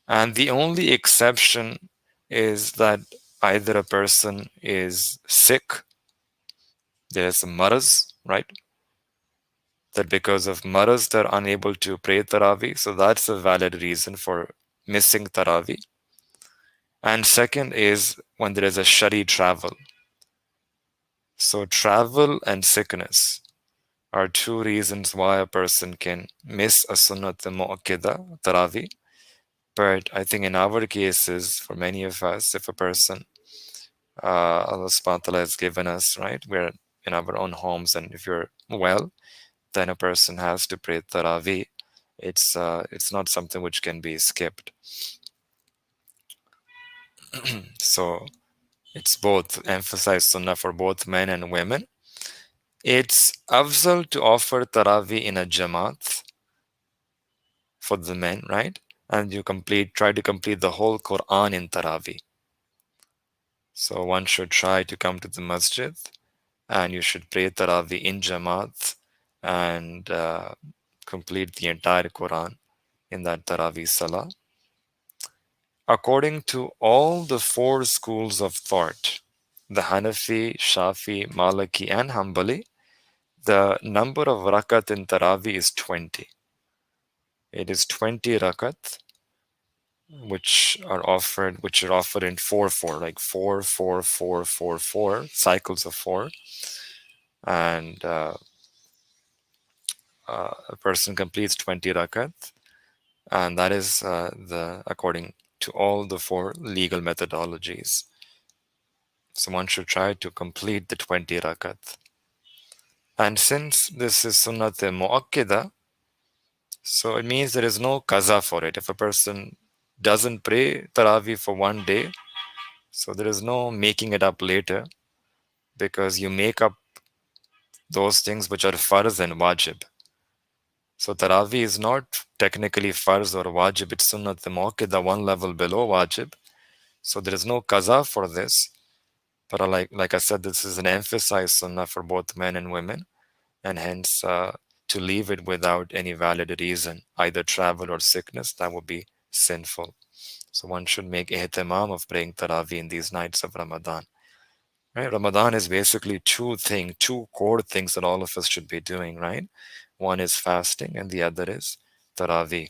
and the only exception is that either a person is sick, there's a maraz, right? that because of maraz they're unable to pray Taravi, so that's a valid reason for missing Taravi. And second is when there is a shari travel. So travel and sickness are two reasons why a person can miss a sunnat mu'akkida, Taravi. But I think in our cases, for many of us, if a person, Allah subhanahu wa ta'ala has given us, right, we're in our own homes, and if you're well, then a person has to pray Taravi. It's not something which can be skipped. So it's both emphasized sunnah for both men and women. It's afzal to offer Taravi in a jamaat for the men, right? And you try to complete the whole Quran in Taravi. So one should try to come to the masjid and you should pray Taravi in Jamaat and complete the entire Quran in that Taravi Salah. According to all the four schools of thought, the Hanafi, Shafi, Maliki, and Hanbali, the number of rakat in Taravi is 20. It is 20 rakat which are offered in 4-4, like 4-4-4-4-4 cycles of 4, and a person completes 20 rakat, and that is the according to all the four legal methodologies. So one should try to complete the 20 rakat. And since this is sunnat mu'akkida, so it means there is no qaza for it. If a person doesn't pray Taraweeh for one day, so there is no making it up later, because you make up those things which are farz and wajib. So Taraweeh is not technically farz or wajib, it's sunnat mu'akkida, one level below wajib. So there is no qaza for this. But like I said, this is an emphasized sunnah for both men and women, and hence to leave it without any valid reason, either travel or sickness, that would be sinful. So one should make ihtimam of praying Taraweeh in these nights of Ramadan. Right? Ramadan is basically two core things that all of us should be doing, right? One is fasting and the other is Taraweeh.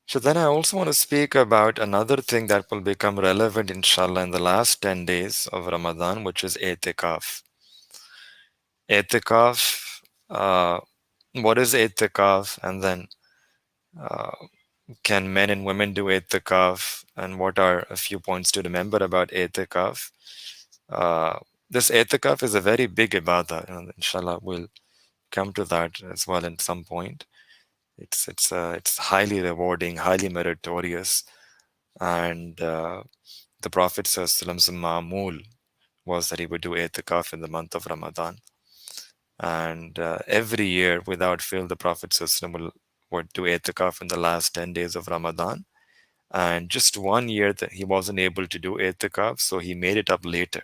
So then I also want to speak about another thing that will become relevant, inshallah, in the last 10 days of Ramadan, which is itikaf. Itikaf, what is itikaf? And then uh, can men and women do itikaf? And what are a few points to remember about itikaf? Uh, this itikaf is a very big ibadah, and inshallah we'll come to that as well at some point. It's highly rewarding, highly meritorious, and the Prophet Prophet's ma'mul was that he would do itikaf in the month of Ramadan. And every year, without fail, the Prophet would do itikaf in the last 10 days of Ramadan. And just one year that he wasn't able to do itikaf, so he made it up later.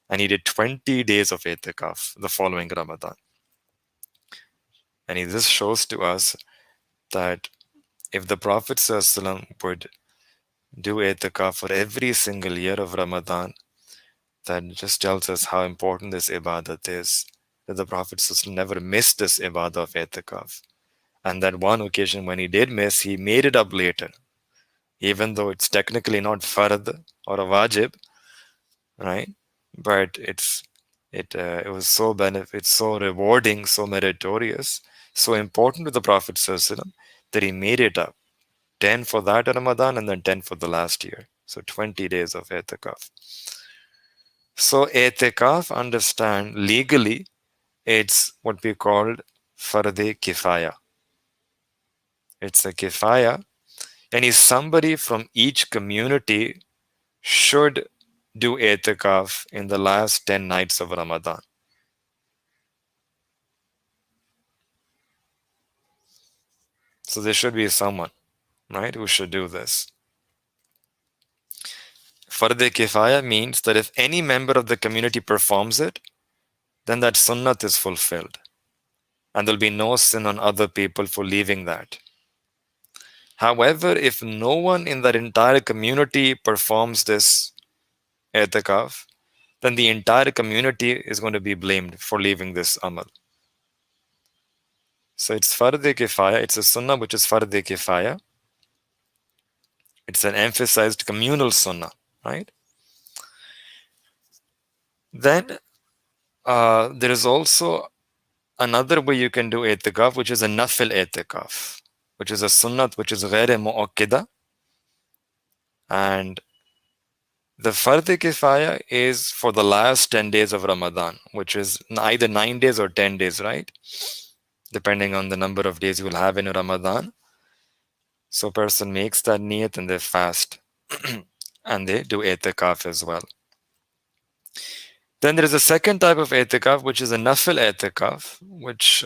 And he did 20 days of itikaf the following Ramadan. And this shows to us that if the Prophet would do itikaf for every single year of Ramadan, that just tells us how important this ibadat is. That the Prophet never missed this ibadah of itikaf. And that one occasion when he did miss, he made it up later. Even though it's technically not fard or a wajib, right? But it was so rewarding, so meritorious, so important to the Prophet that he made it up. 10 for that Ramadan and then 10 for the last year. So 20 days of itikaf. So itikaf, understand, legally, it's what we called farde kifaya. It's a kifaya, and if somebody from each community should do itikaf in the last 10 nights of Ramadan. So there should be someone, right, who should do this. Farde kifaya means that if any member of the community performs it, then that sunnat is fulfilled. And there'll be no sin on other people for leaving that. However, if no one in that entire community performs this i'tikaf, then the entire community is going to be blamed for leaving this amal. So it's fardhi kifaya, it's a sunnah which is fardhi kifaya. It's an emphasized communal sunnah, right? Then there is also another way you can do i'tikaf, which is a nafil i'tikaf, which is a sunnat which is ghair mu'akkida. And the fardhi kifaya is for the last 10 days of Ramadan, which is either 9 days or 10 days, right? Depending on the number of days you will have in Ramadan. So a person makes that niyat and they fast and they do i'tikaf as well. Then there is a second type of i'tikaf, which is a nafil i'tikaf, which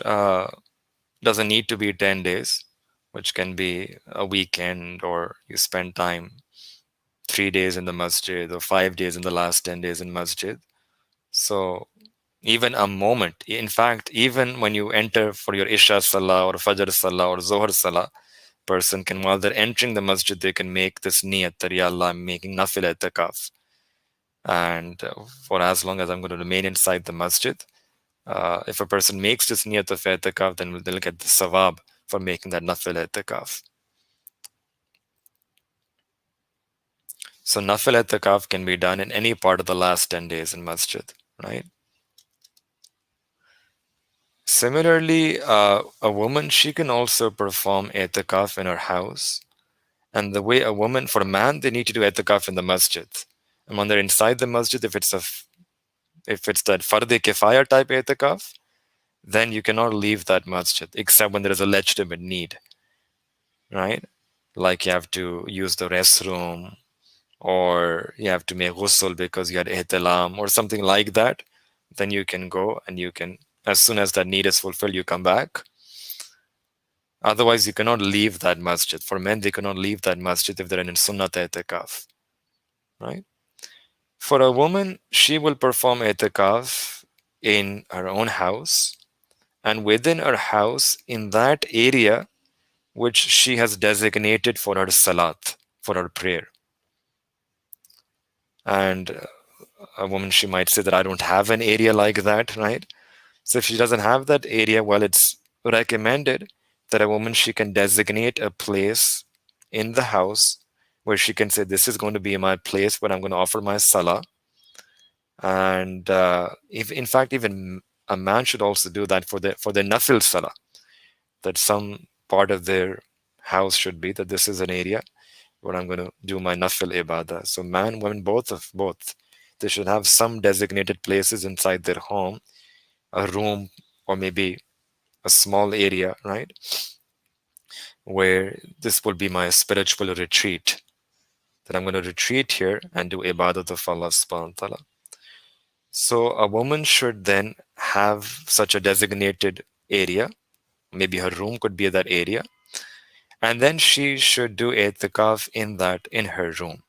doesn't need to be 10 days, which can be a weekend, or you spend time 3 days in the masjid or 5 days in the last 10 days in masjid. So even a moment, in fact, even when you enter for your Isha Salah or Fajr Salah or Zohar Salah, person can, while they're entering the masjid, they can make this niyat that, Ya Allah, I'm making nafil i'tikaf. And for as long as I'm going to remain inside the masjid, if a person makes this niyat of i'tikaf, then they'll get the sawab for making that nafil i'tikaf. So nafil i'tikaf can be done in any part of the last 10 days in masjid, right? Similarly, a woman, she can also perform i'tikaf in her house. And the way a woman, for a man, they need to do i'tikaf in the masjid. And when they're inside the masjid, if it's that fardhi kifaya type i'tikaf, then you cannot leave that masjid except when there is a legitimate need, right? Like you have to use the restroom, or you have to make ghusl because you had ihtilam or something like that. Then you can go and you can, as soon as that need is fulfilled, you come back. Otherwise, you cannot leave that masjid. For men, they cannot leave that masjid if they're in sunnat i'tikaf, right? For a woman, she will perform i'tikaf in her own house, and within her house, in that area which she has designated for her salat, for her prayer. And a woman, she might say that I don't have an area like that, right? So if she doesn't have that area, well, it's recommended that a woman, she can designate a place in the house where she can say, this is going to be my place where I'm going to offer my salah. And if, in fact, even a man should also do that for the nafil salah, that some part of their house should be that this is an area where I'm going to do my nafil ibadah. So man, women, both, they should have some designated places inside their home, a room or maybe a small area, right, where this will be my spiritual retreat, that I'm going to retreat here and do ibadat of Allah subhanahu wa ta'ala. So a woman should then have such a designated area, maybe her room could be that area, and then she should do i'tikaf in her room.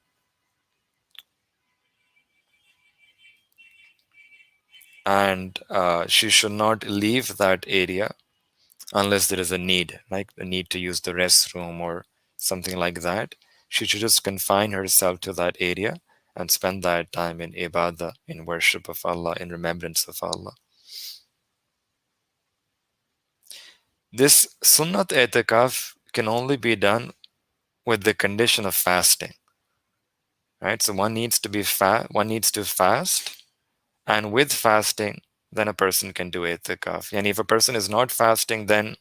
And she should not leave that area unless there is a need, like the need to use the restroom or something like that. She should just confine herself to that area and spend that time in ibadah, in worship of Allah, in remembrance of Allah. This sunnat i'tikaf can only be done with the condition of fasting, right? So one needs to fast, and with fasting, then a person can do i'tikaf. And if a person is not fasting, then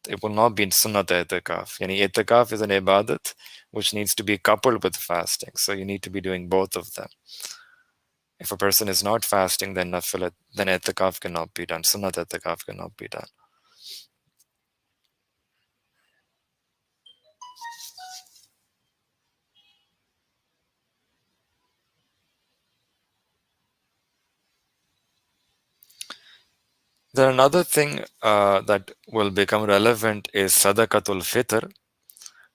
it will not be sunnat i'tikaf. Yani i'tikaf is an ibadat which needs to be coupled with fasting. So you need to be doing both of them. If a person is not fasting, then i'tikaf cannot be done. Sunnat i'tikaf cannot be done. Then another thing that will become relevant is Sadaqatul Fitr.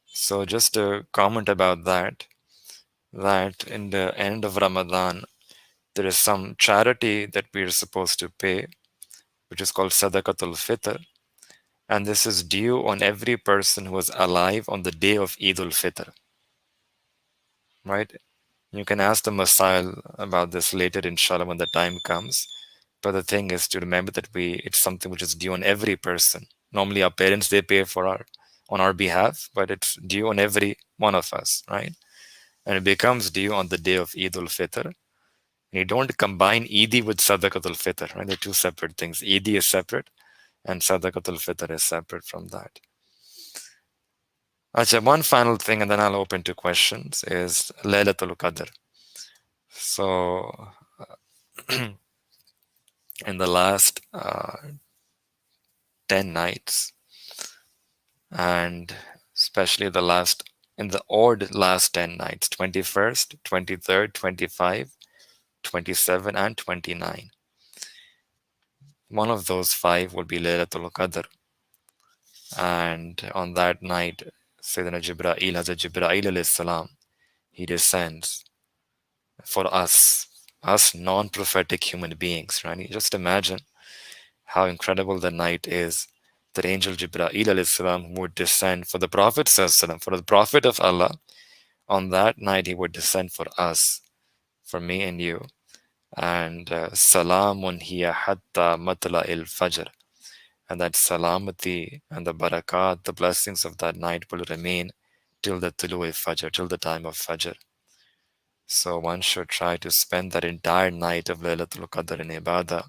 So just a comment about that in the end of Ramadan, there is some charity that we are supposed to pay, which is called Sadaqatul Fitr. And this is due on every person who was alive on the day of Eid al-Fitr, right? You can ask the Messiah about this later, inshallah, when the time comes. But the thing is to remember that it's something which is due on every person. Normally our parents, they pay for on our behalf, but it's due on every one of us, right? And it becomes due on the day of Eid al-Fitr. And you don't combine Eid with Sadaqat Al-Fitr, right? They're two separate things. Eid is separate and Sadaqat Al-Fitr is separate from that. Acha, one final thing and then I'll open to questions is Laylatul Qadr. So in the last 10 nights, and especially in the odd last 10 nights, 21st, 23rd, 25, 27, and 29. One of those five will be Laylatul Qadr. And on that night, Sayyidina Jibra'il, Hazrat Jibra'il alayhi salam, he descends for us non-prophetic human beings, right? You just imagine how incredible the night is. That angel Jibra'il alayhi salam would descend for the Prophet sallallahu, for the Prophet of Allah. On that night, he would descend for us, for me and you. And Salamun hiya hatta matla il fajr. And that salamati and the barakat, the blessings of that night will remain till the tulu fajr, till the time of fajr. So one should try to spend that entire night of Laylatul Qadr in ibadah,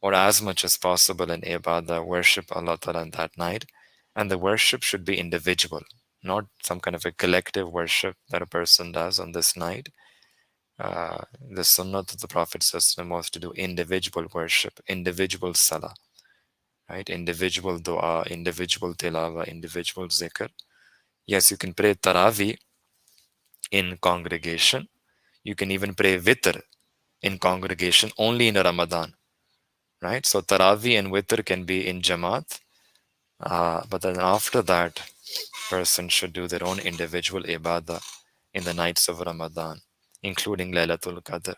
or as much as possible in ibadah, worship Allah Ta'ala in that night. And the worship should be individual, not some kind of a collective worship that a person does on this night. The sunnah of the Prophet was to do individual worship, individual salah, right? Individual dua, individual tilawa, individual zikr. Yes, you can pray Taravi in congregation. You can even pray Witr in congregation only in Ramadan, right? So Taravi and Witr can be in Jamaat, but then after that, person should do their own individual ibadah in the nights of Ramadan, including Laylatul Qadr.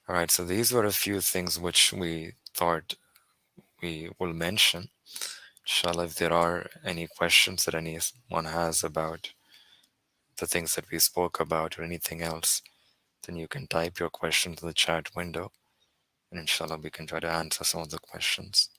All right, so these were a few things which we thought we will mention. Inshallah, if there are any questions that anyone has about the things that we spoke about or anything else, then you can type your questions in the chat window, and inshallah, we can try to answer some of the questions.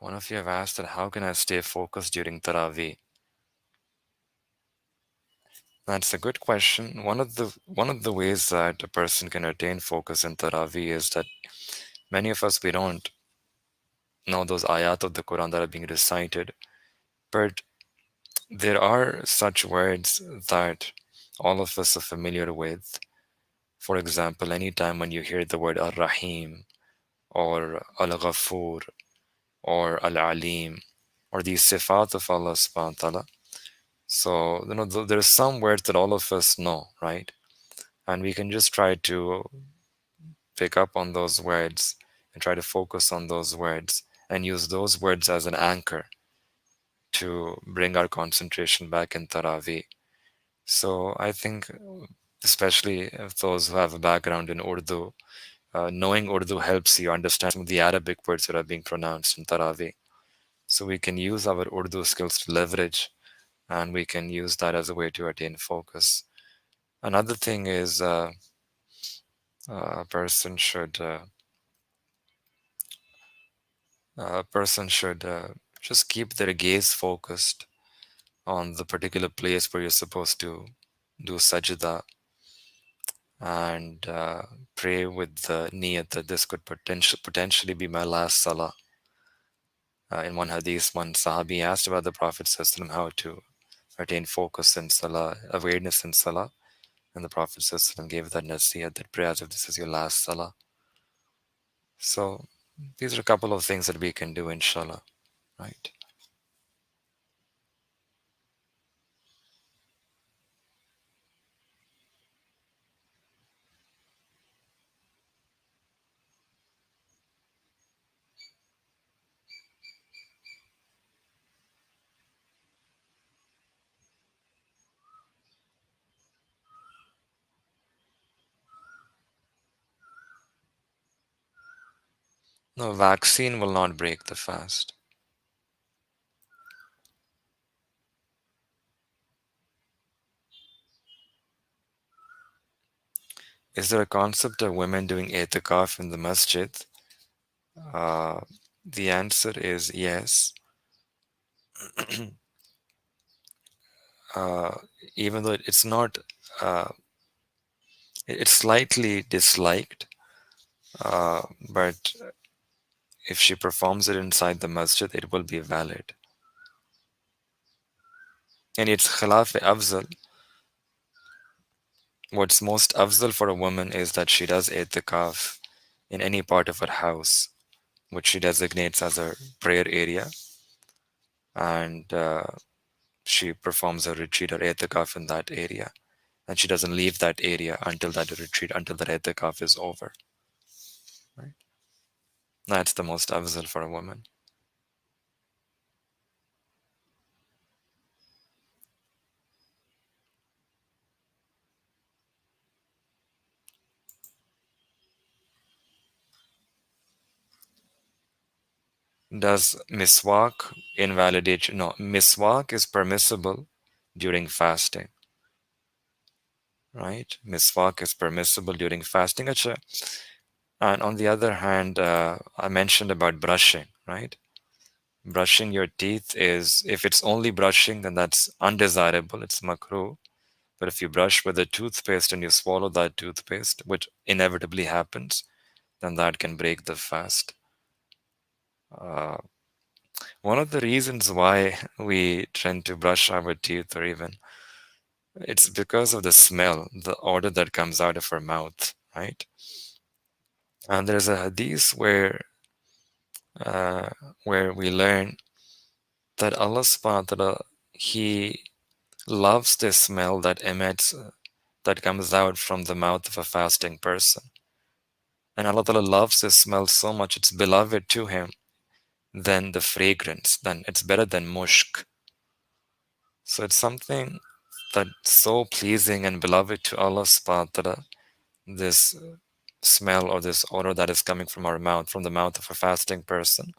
One of you have asked that how can I stay focused during Taravi? That's a good question. One of the ways that a person can attain focus in Taravi is that many of us we don't know those ayat of the Quran that are being recited, but there are such words that all of us are familiar with. For example, anytime when you hear the word Ar-Rahim or Al-Ghafur or Al-Alim or these sifat of Allah subhanahu wa ta'ala. So, there's some words that all of us know, right? And we can just try to pick up on those words and try to focus on those words and use those words as an anchor to bring our concentration back in Taravi. So I think, especially if those who have a background in Urdu, knowing Urdu helps you understand some of the Arabic words that are being pronounced in Taravi. So we can use our Urdu skills to leverage, and we can use that as a way to attain focus. Another thing is a person should just keep their gaze focused on the particular place where you're supposed to do sajda, and pray with the niyat that this could potentially be my last salah. In one hadith, one sahabi asked about the Prophet ﷺ how to attain focus in salah, awareness in salah, And the Prophet ﷺ gave that nasiyah, that pray as if this is your last salah. So these are a couple of things that we can do, inshallah, right? No, vaccine will not break the fast. Is there a concept of women doing itikaf in the masjid? Uh, the answer is yes. uh, Even though it's not, uh, it's slightly disliked, but if she performs it inside the masjid, it will be valid. And it's khilaf afzal. What's most afzal for a woman is that she does itikaf in any part of her house, which she designates as her prayer area, and she performs her retreat or itikaf in that area, and she doesn't leave that area until that retreat, until the itikaf is over. Right? That's the most afzal for a woman. Does miswak invalidate? No, miswak is permissible during fasting. Right? Miswak is permissible during fasting. Acha. And on the other hand, I mentioned about brushing, right? Brushing your teeth is, if it's only brushing, then that's undesirable, it's makruh. But if you brush with a toothpaste and you swallow that toothpaste, which inevitably happens, then that can break the fast. Uh, One of the reasons why we tend to brush our teeth, or even it's because of the smell, the odor that comes out of our mouth, right? And there's a hadith uh, where we learn that Allah subhanahu wa ta'ala, He loves the smell that emits, that comes out from the mouth of a fasting person. And Allah ta'ala loves this smell so much, it's beloved to Him than the fragrance, then it's better than mushk. So it's something that's so pleasing and beloved to Allah subhanahu wa ta'ala, this smell or this odor that is coming from our mouth, from the mouth of a fasting person.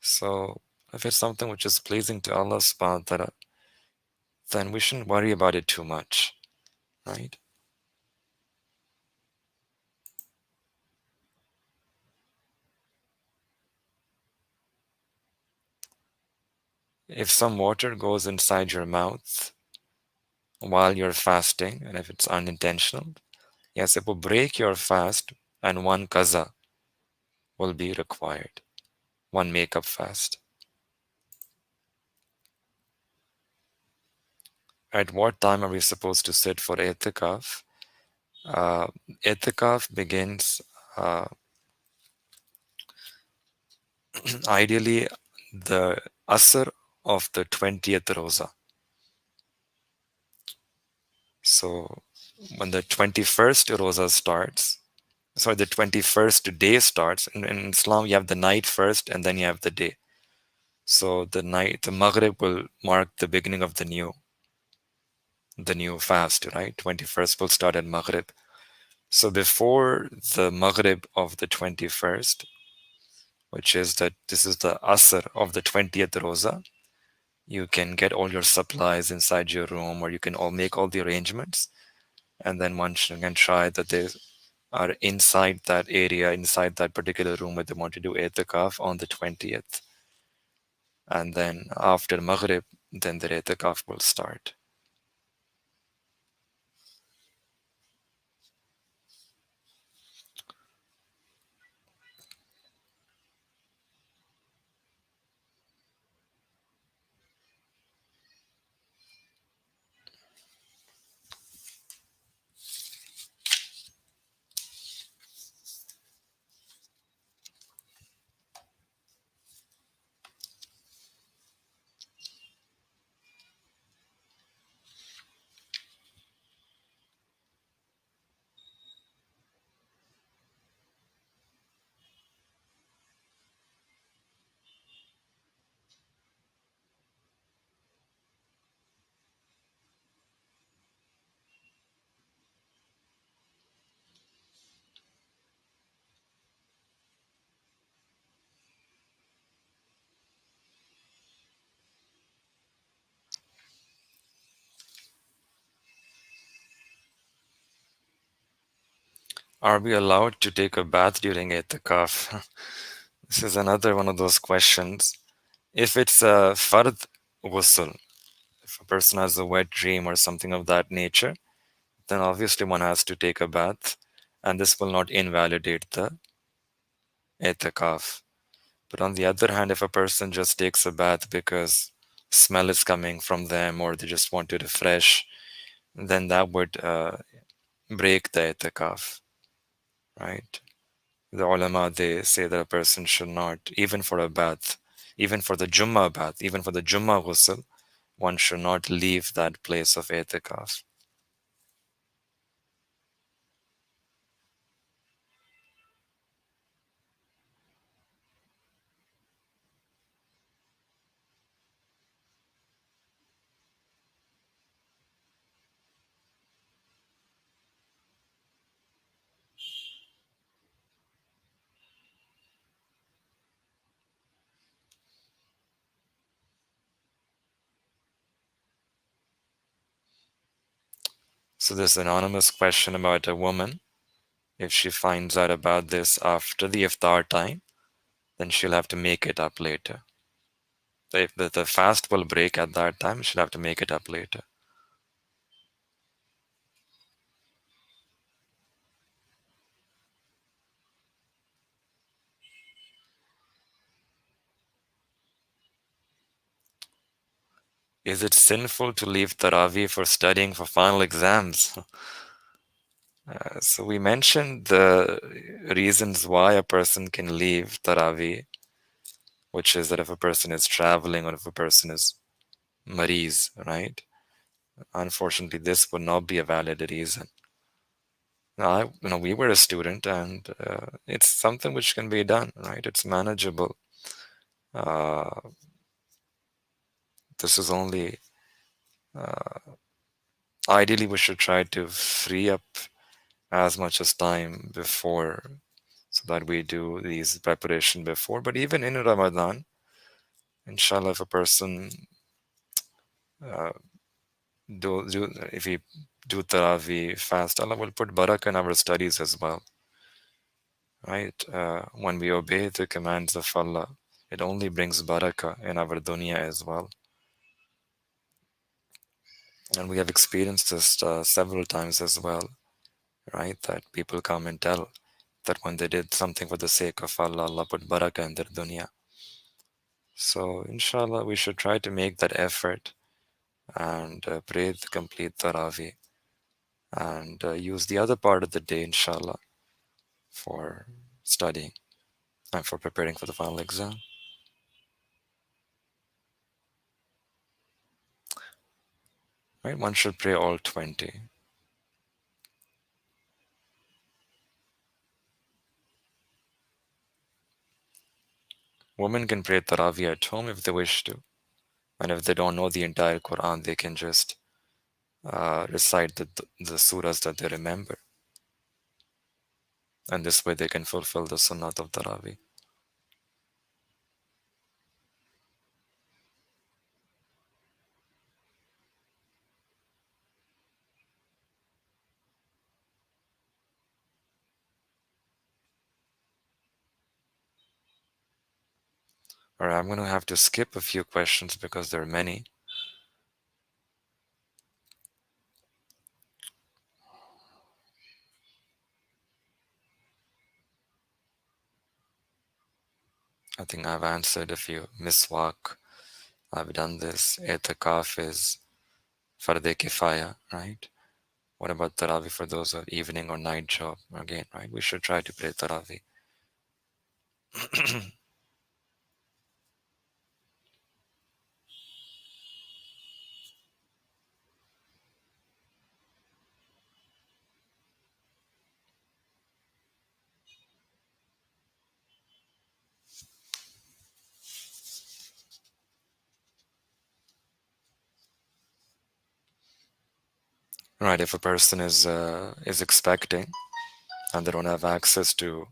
So if it's something which is pleasing to Allah subhanahu wa ta'ala, then we shouldn't worry about it too much, right? If some water goes inside your mouth while you're fasting, and if it's unintentional, yes, it will break your fast, and one qaza will be required, one makeup fast. At what time are we supposed to sit for itikaf? Uh, Itikaf begins ideally the asr of the 20th roza. So when the 21st roza starts, sorry, the 21st day starts. In Islam, you have the night first and then you have the day. So the night, the Maghrib will mark the beginning of the new fast, right? 21st will start at Maghrib. So before the Maghrib of the 21st, which is that this is the Asr of the 20th Roza, you can get all your supplies inside your room, or you can all make all the arrangements, and then one can try that they are inside that area, inside that particular room where they want to do itikaf on the 20th. And then after Maghrib, then the itikaf will start. Are we allowed to take a bath during itikaf? This is another one of those questions. If it's a fard ghusl, if a person has a wet dream or something of that nature, then obviously one has to take a bath, and this will not invalidate the itikaf. But on the other hand, if a person just takes a bath because smell is coming from them or they just want to refresh, then that would break the itikaf, right? The ulama, they say that a person should not, even for a bath, even for the Jummah bath, even for the Jummah ghusl, one should not leave that place of itikaf. So this anonymous question about a woman, if she finds out about this after the iftar time, then she'll have to make it up later. If the fast will break at that time, she'll have to make it up later. Is it sinful to leave Taravi for studying for final exams? So we mentioned the reasons why a person can leave Taravi, which is that if a person is traveling or if a person is Mariz, right? Unfortunately, this would not be a valid reason. We were a student, and it's something which can be done, right? It's manageable. Uh, this is only ideally we should try to free up as much as time before, so that we do these preparation before. But even in Ramadan, inshallah, if a person uh, do if we do Taravi fast, Allah will put barakah in our studies as well, right? When we obey the commands of Allah, it only brings barakah in our dunya as well. And we have experienced this several times as well, right? That people come and tell that when they did something for the sake of Allah, Allah put barakah in their dunya. So, inshallah, we should try to make that effort and pray the complete Taravi and use the other part of the day, inshallah, for studying and for preparing for the final exam. Right? One should pray all 20. Women can pray Taravi at home if they wish to. And if they don't know the entire Quran, they can just recite the surahs that they remember. And this way they can fulfill the sunnat of Taravi. All right, I'm going to have to skip a few questions because there are many. I think I've answered a few. Miswak, I've done this. Itikaf is farde kifaya, right? What about Taravi for those who have evening or night job? Again, right? We should try to pray Taravi. Right, if a person is expecting and they don't have access to,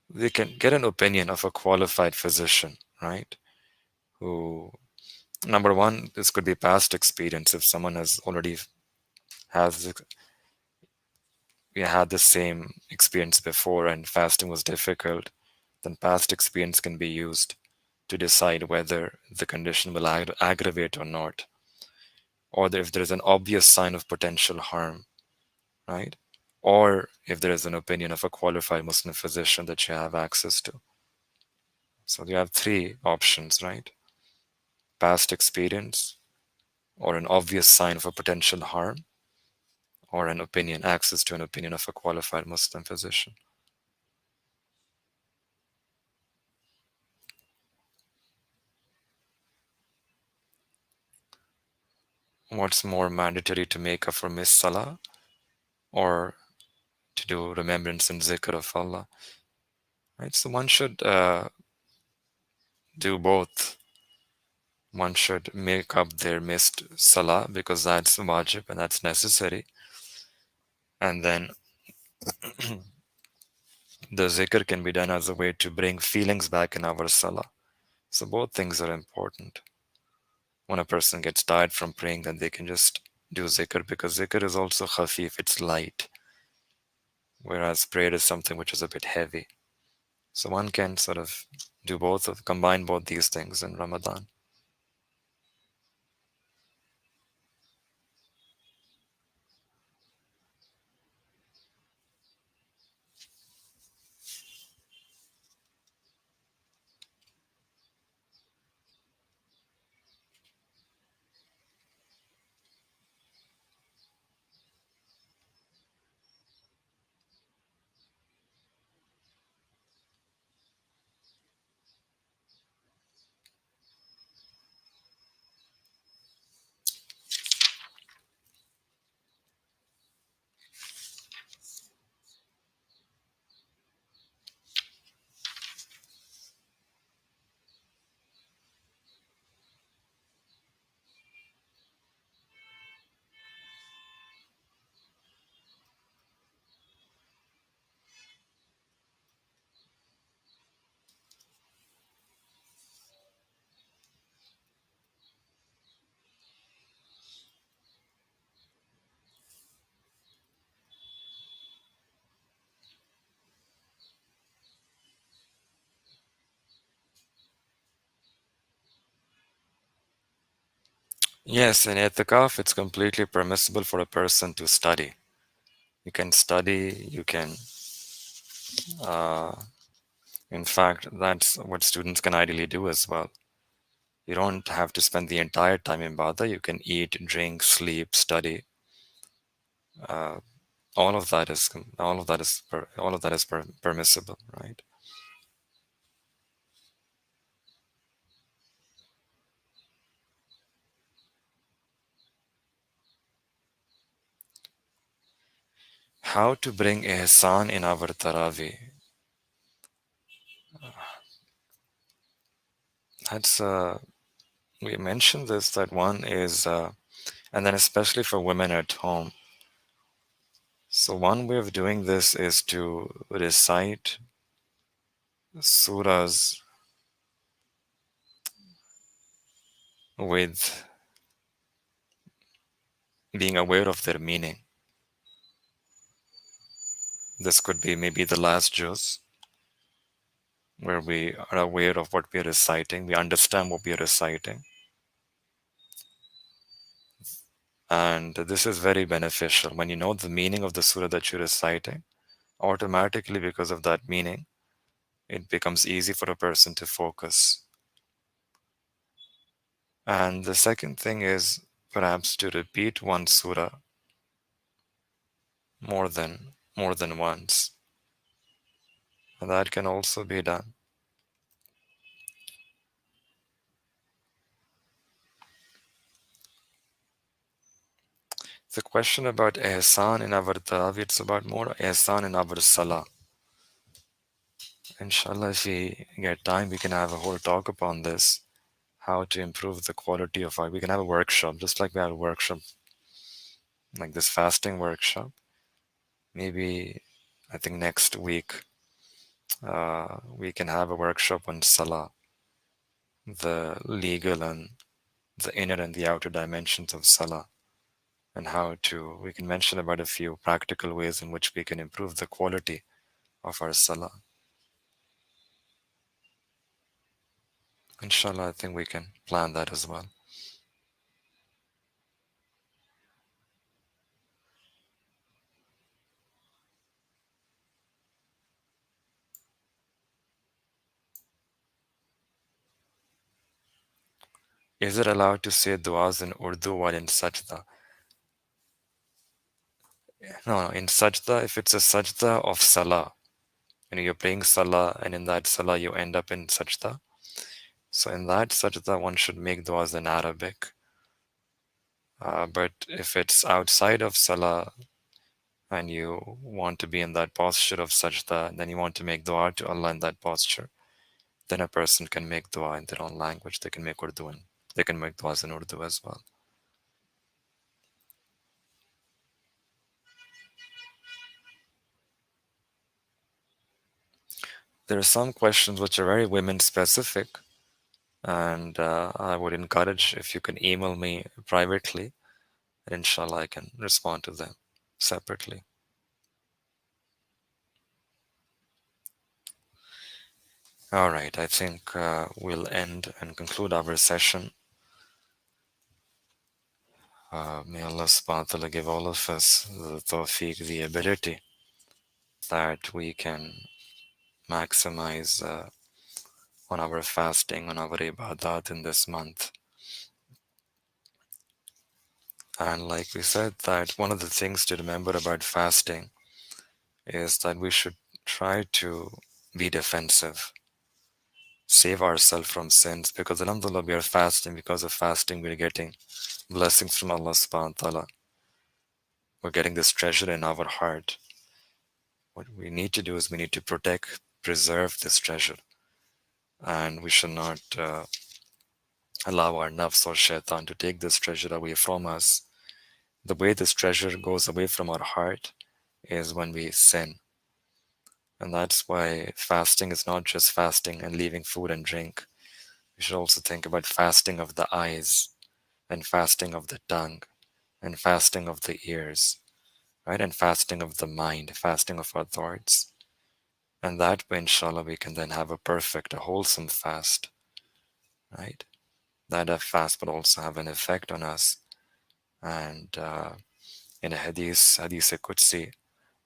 they can get an opinion of a qualified physician, right? Who, number one, this could be past experience. If someone has already has we had the same experience before and fasting was difficult, then past experience can be used to decide whether the condition will aggravate or not, or if there is an obvious sign of potential harm, right? Or if there is an opinion of a qualified Muslim physician that you have access to. So you have three options, right? Past experience, or an obvious sign of a potential harm, or an opinion, access to an opinion of a qualified Muslim physician. What's more mandatory, to make up for missed salah or to do remembrance and zikr of Allah? Right? So one should do both. One should make up their missed salah because that's wajib and that's necessary. And then the zikr can be done as a way to bring feelings back in our salah. So both things are important. When a person gets tired from praying, then they can just do zikr, because zikr is also khafif, it's light, whereas prayer is something which is a bit heavy. So one can sort of do both, of combine both these things in Ramadan. Yes, in itikaf, it's completely permissible for a person to study. You can study, you can, uh, in fact, that's what students can ideally do as well. You don't have to spend the entire time in Bada. You can eat, drink, sleep, study. Uh, all of that is permissible, right? How to bring ihsan in our Taravi? That's we mentioned this, that one is, and then especially for women at home. So one way of doing this is to recite surahs with being aware of their meaning. This could be maybe the last juz, where we are aware of what we are reciting, we understand what we are reciting. And this is very beneficial. When you know the meaning of the surah that you're reciting, automatically, because of that meaning, it becomes easy for a person to focus. And the second thing is perhaps to repeat one surah more than once. And that can also be done. The question about ihsan in our tarawih, it's about more ihsan in our salah. Inshallah, if we get time, we can have a whole talk upon this. How to improve the quality of our. We can have a workshop, just like we had a workshop, like this fasting workshop. Maybe, I think next week, we can have a workshop on salah, the legal and the inner and the outer dimensions of salah. and how to, we can mention about a few practical ways in which we can improve the quality of our salah. Inshallah, I think we can plan that as well. Is it allowed to say du'as in Urdu while in sajda? No, no, in sajda, if it's a sajda of salah, and you're praying salah, and in that salah you end up in sajda. So in that sajda, one should make du'as in Arabic. But if it's outside of salah, and you want to be in that posture of sajda, then you want to make dua to Allah in that posture, then a person can make dua in their own language. They can make Urdu and they can make duas in Urdu as well. There are some questions which are very women specific, and I would encourage if you can email me privately, and inshallah I can respond to them separately. All right, I think we'll end and conclude our session. May Allah subhanahu wa ta'ala give all of us the tawfiq, the ability that we can maximize on our fasting, on our ibadat in this month. And like we said, that one of the things to remember about fasting is that we should try to be defensive, save ourselves from sins, because alhamdulillah we are fasting. Because of fasting, we're getting blessings from Allah subhanahu wa ta'ala. We're getting this treasure in our heart. What we need to do is we need to protect, preserve this treasure, and we should not allow our nafs or shaitan to take this treasure away from us. The way this treasure goes away from our heart is when we sin. And that's why fasting is not just fasting and leaving food and drink. We should also think about fasting of the eyes, and fasting of the tongue, and fasting of the ears, right? And fasting of the mind, fasting of our thoughts. And that way, inshallah, we can then have a perfect, a wholesome fast, right? That a fast will also have an effect on us. And in a hadith Qudsi,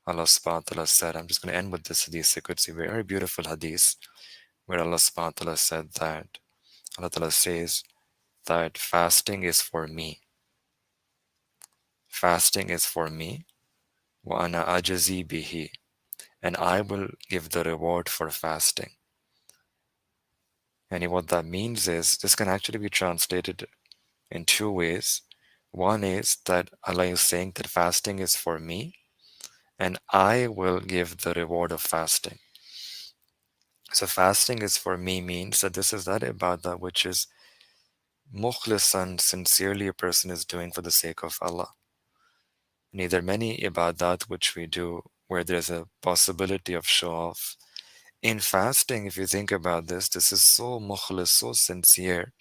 Allah subhanahu wa ta'ala said, I'm just going to end with this hadith Qudsi, very beautiful hadith, where Allah subhanahu wa ta'ala said that, Allah ta'ala says that fasting is for me. Fasting is for me. Wa ana ajazi bihi. And I will give the reward for fasting. And what that means is, this can actually be translated in two ways. One is that Allah is saying that fasting is for me, and I will give the reward of fasting. So fasting is for me means that this is that ibadah which is mukhlisan, sincerely a person is doing for the sake of Allah. Neither many ibadat which we do where there's a possibility of show off. In fasting, if you think about this, this is so mukhlis, so sincere,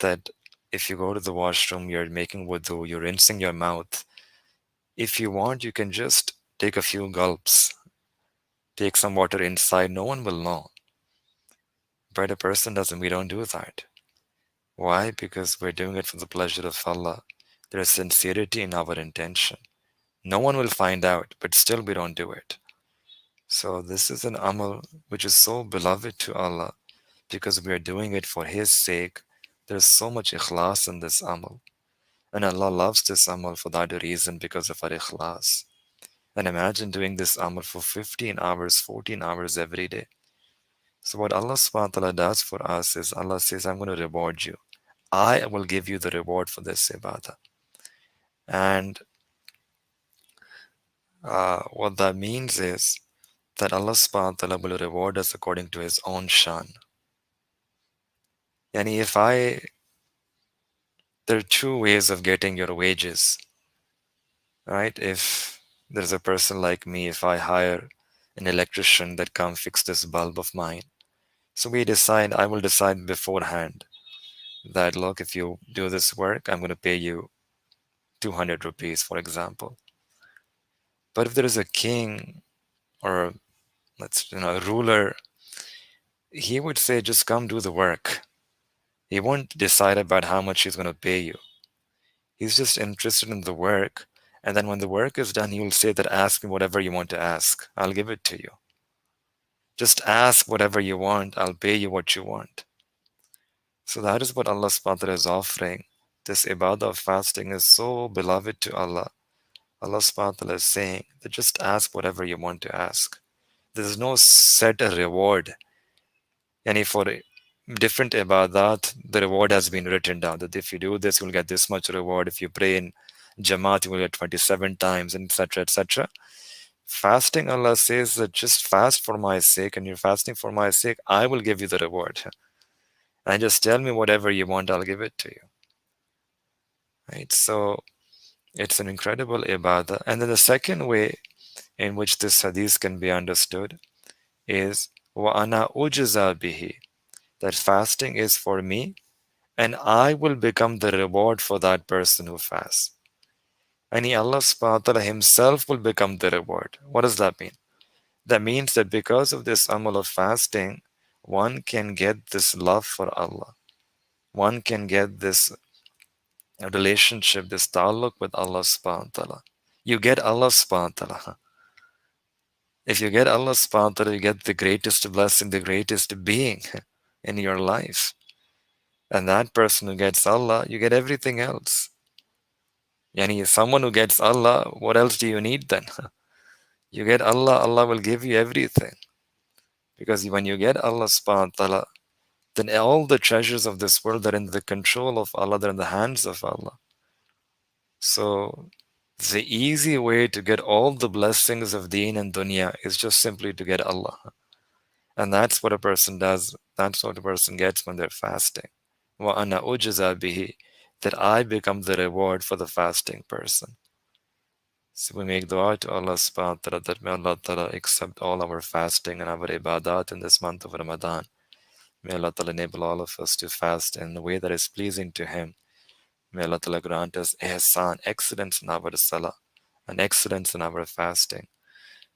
that if you go to the washroom, you're making wudu, you're rinsing your mouth. If you want, you can just take a few gulps, take some water inside, no one will know. But a person doesn't, we don't do that. Why? Because we're doing it for the pleasure of Allah. There is sincerity in our intention. No one will find out, but still we don't do it. So this is an amal which is so beloved to Allah because we are doing it for His sake. There's so much ikhlas in this amal. And Allah loves this amal for that reason, because of our ikhlas. And imagine doing this amal for 15 hours, 14 hours every day. So what Allah subhanahu wa ta'ala does for us is Allah says, I'm going to reward you. I will give you the reward for this ibadah. And what that means is that Allah subhanahu wa ta'ala will reward us according to His own shan. Yani there are two ways of getting your wages, right? If there's a person like me, if I hire an electrician that come fix this bulb of mine, so I will decide beforehand that, look, if you do this work, I'm going to pay you 200 rupees, for example. But if there is a king or a ruler, he would say, just come do the work. He won't decide about how much he's going to pay you. He's just interested in the work. And then when the work is done, he will say that ask me whatever you want to ask. I'll give it to you. Just ask whatever you want. I'll pay you what you want. So that is what Allah subhanahu wa ta'ala is offering. This ibadah of fasting is so beloved to Allah. Allah subhanahu wa ta'ala is saying that just ask whatever you want to ask. There is no set a reward. And for different ibadat, the reward has been written down. That if you do this, you will get this much reward. If you pray in Jamaat, you will get 27 times, etc. etc. Fasting, Allah says that just fast for my sake, and you're fasting for my sake, I will give you the reward. And just tell me whatever you want, I'll give it to you. Right? So it's an incredible ibadah. And then the second way in which this hadith can be understood is وَأَنَا أُجْزَى بِهِ, that fasting is for me and I will become the reward for that person who fasts. And Allah subhanahu wa ta'ala himself will become the reward. What does that mean? That means that because of this amal of fasting, one can get this love for Allah. One can get this relationship, this ta'alluq with Allah subhanahu wa ta'ala. You get Allah subhanahu wa ta'ala. If you get Allah subhanahu wa ta'ala, you get the greatest blessing, the greatest being in your life. And that person who gets Allah, you get everything else. Yani someone who gets Allah, what else do you need then? You get Allah, Allah will give you everything. Because when you get Allah subhanahu wa ta'ala, then all the treasures of this world are in the control of Allah, they're in the hands of Allah. So the easy way to get all the blessings of deen and dunya is just simply to get Allah. And that's what a person does. That's what a person gets when they're fasting. وَأَنَا أُجْزَى بِهِ, that I become the reward for the fasting person. So we make dua to Allah subhanahu wa ta'ala that may Allah ta'ala accept all our fasting and our ibadat in this month of Ramadan. May Allah ta'ala enable all of us to fast in a way that is pleasing to Him. May Allah ta'ala grant us ihsan, excellence in our salah, and excellence in our fasting.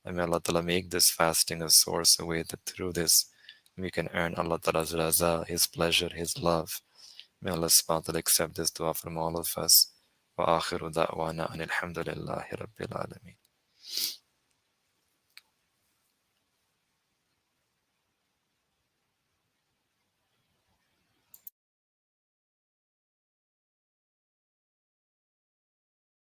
And may Allah ta'ala make this fasting a source, a way that through this we can earn Allah ta'ala's raza, His pleasure, His love. May Allah subhanahu wa ta'ala accept this dua from all of us. Wa akhiru da'wana anil hamdulillahi rabbil alameen.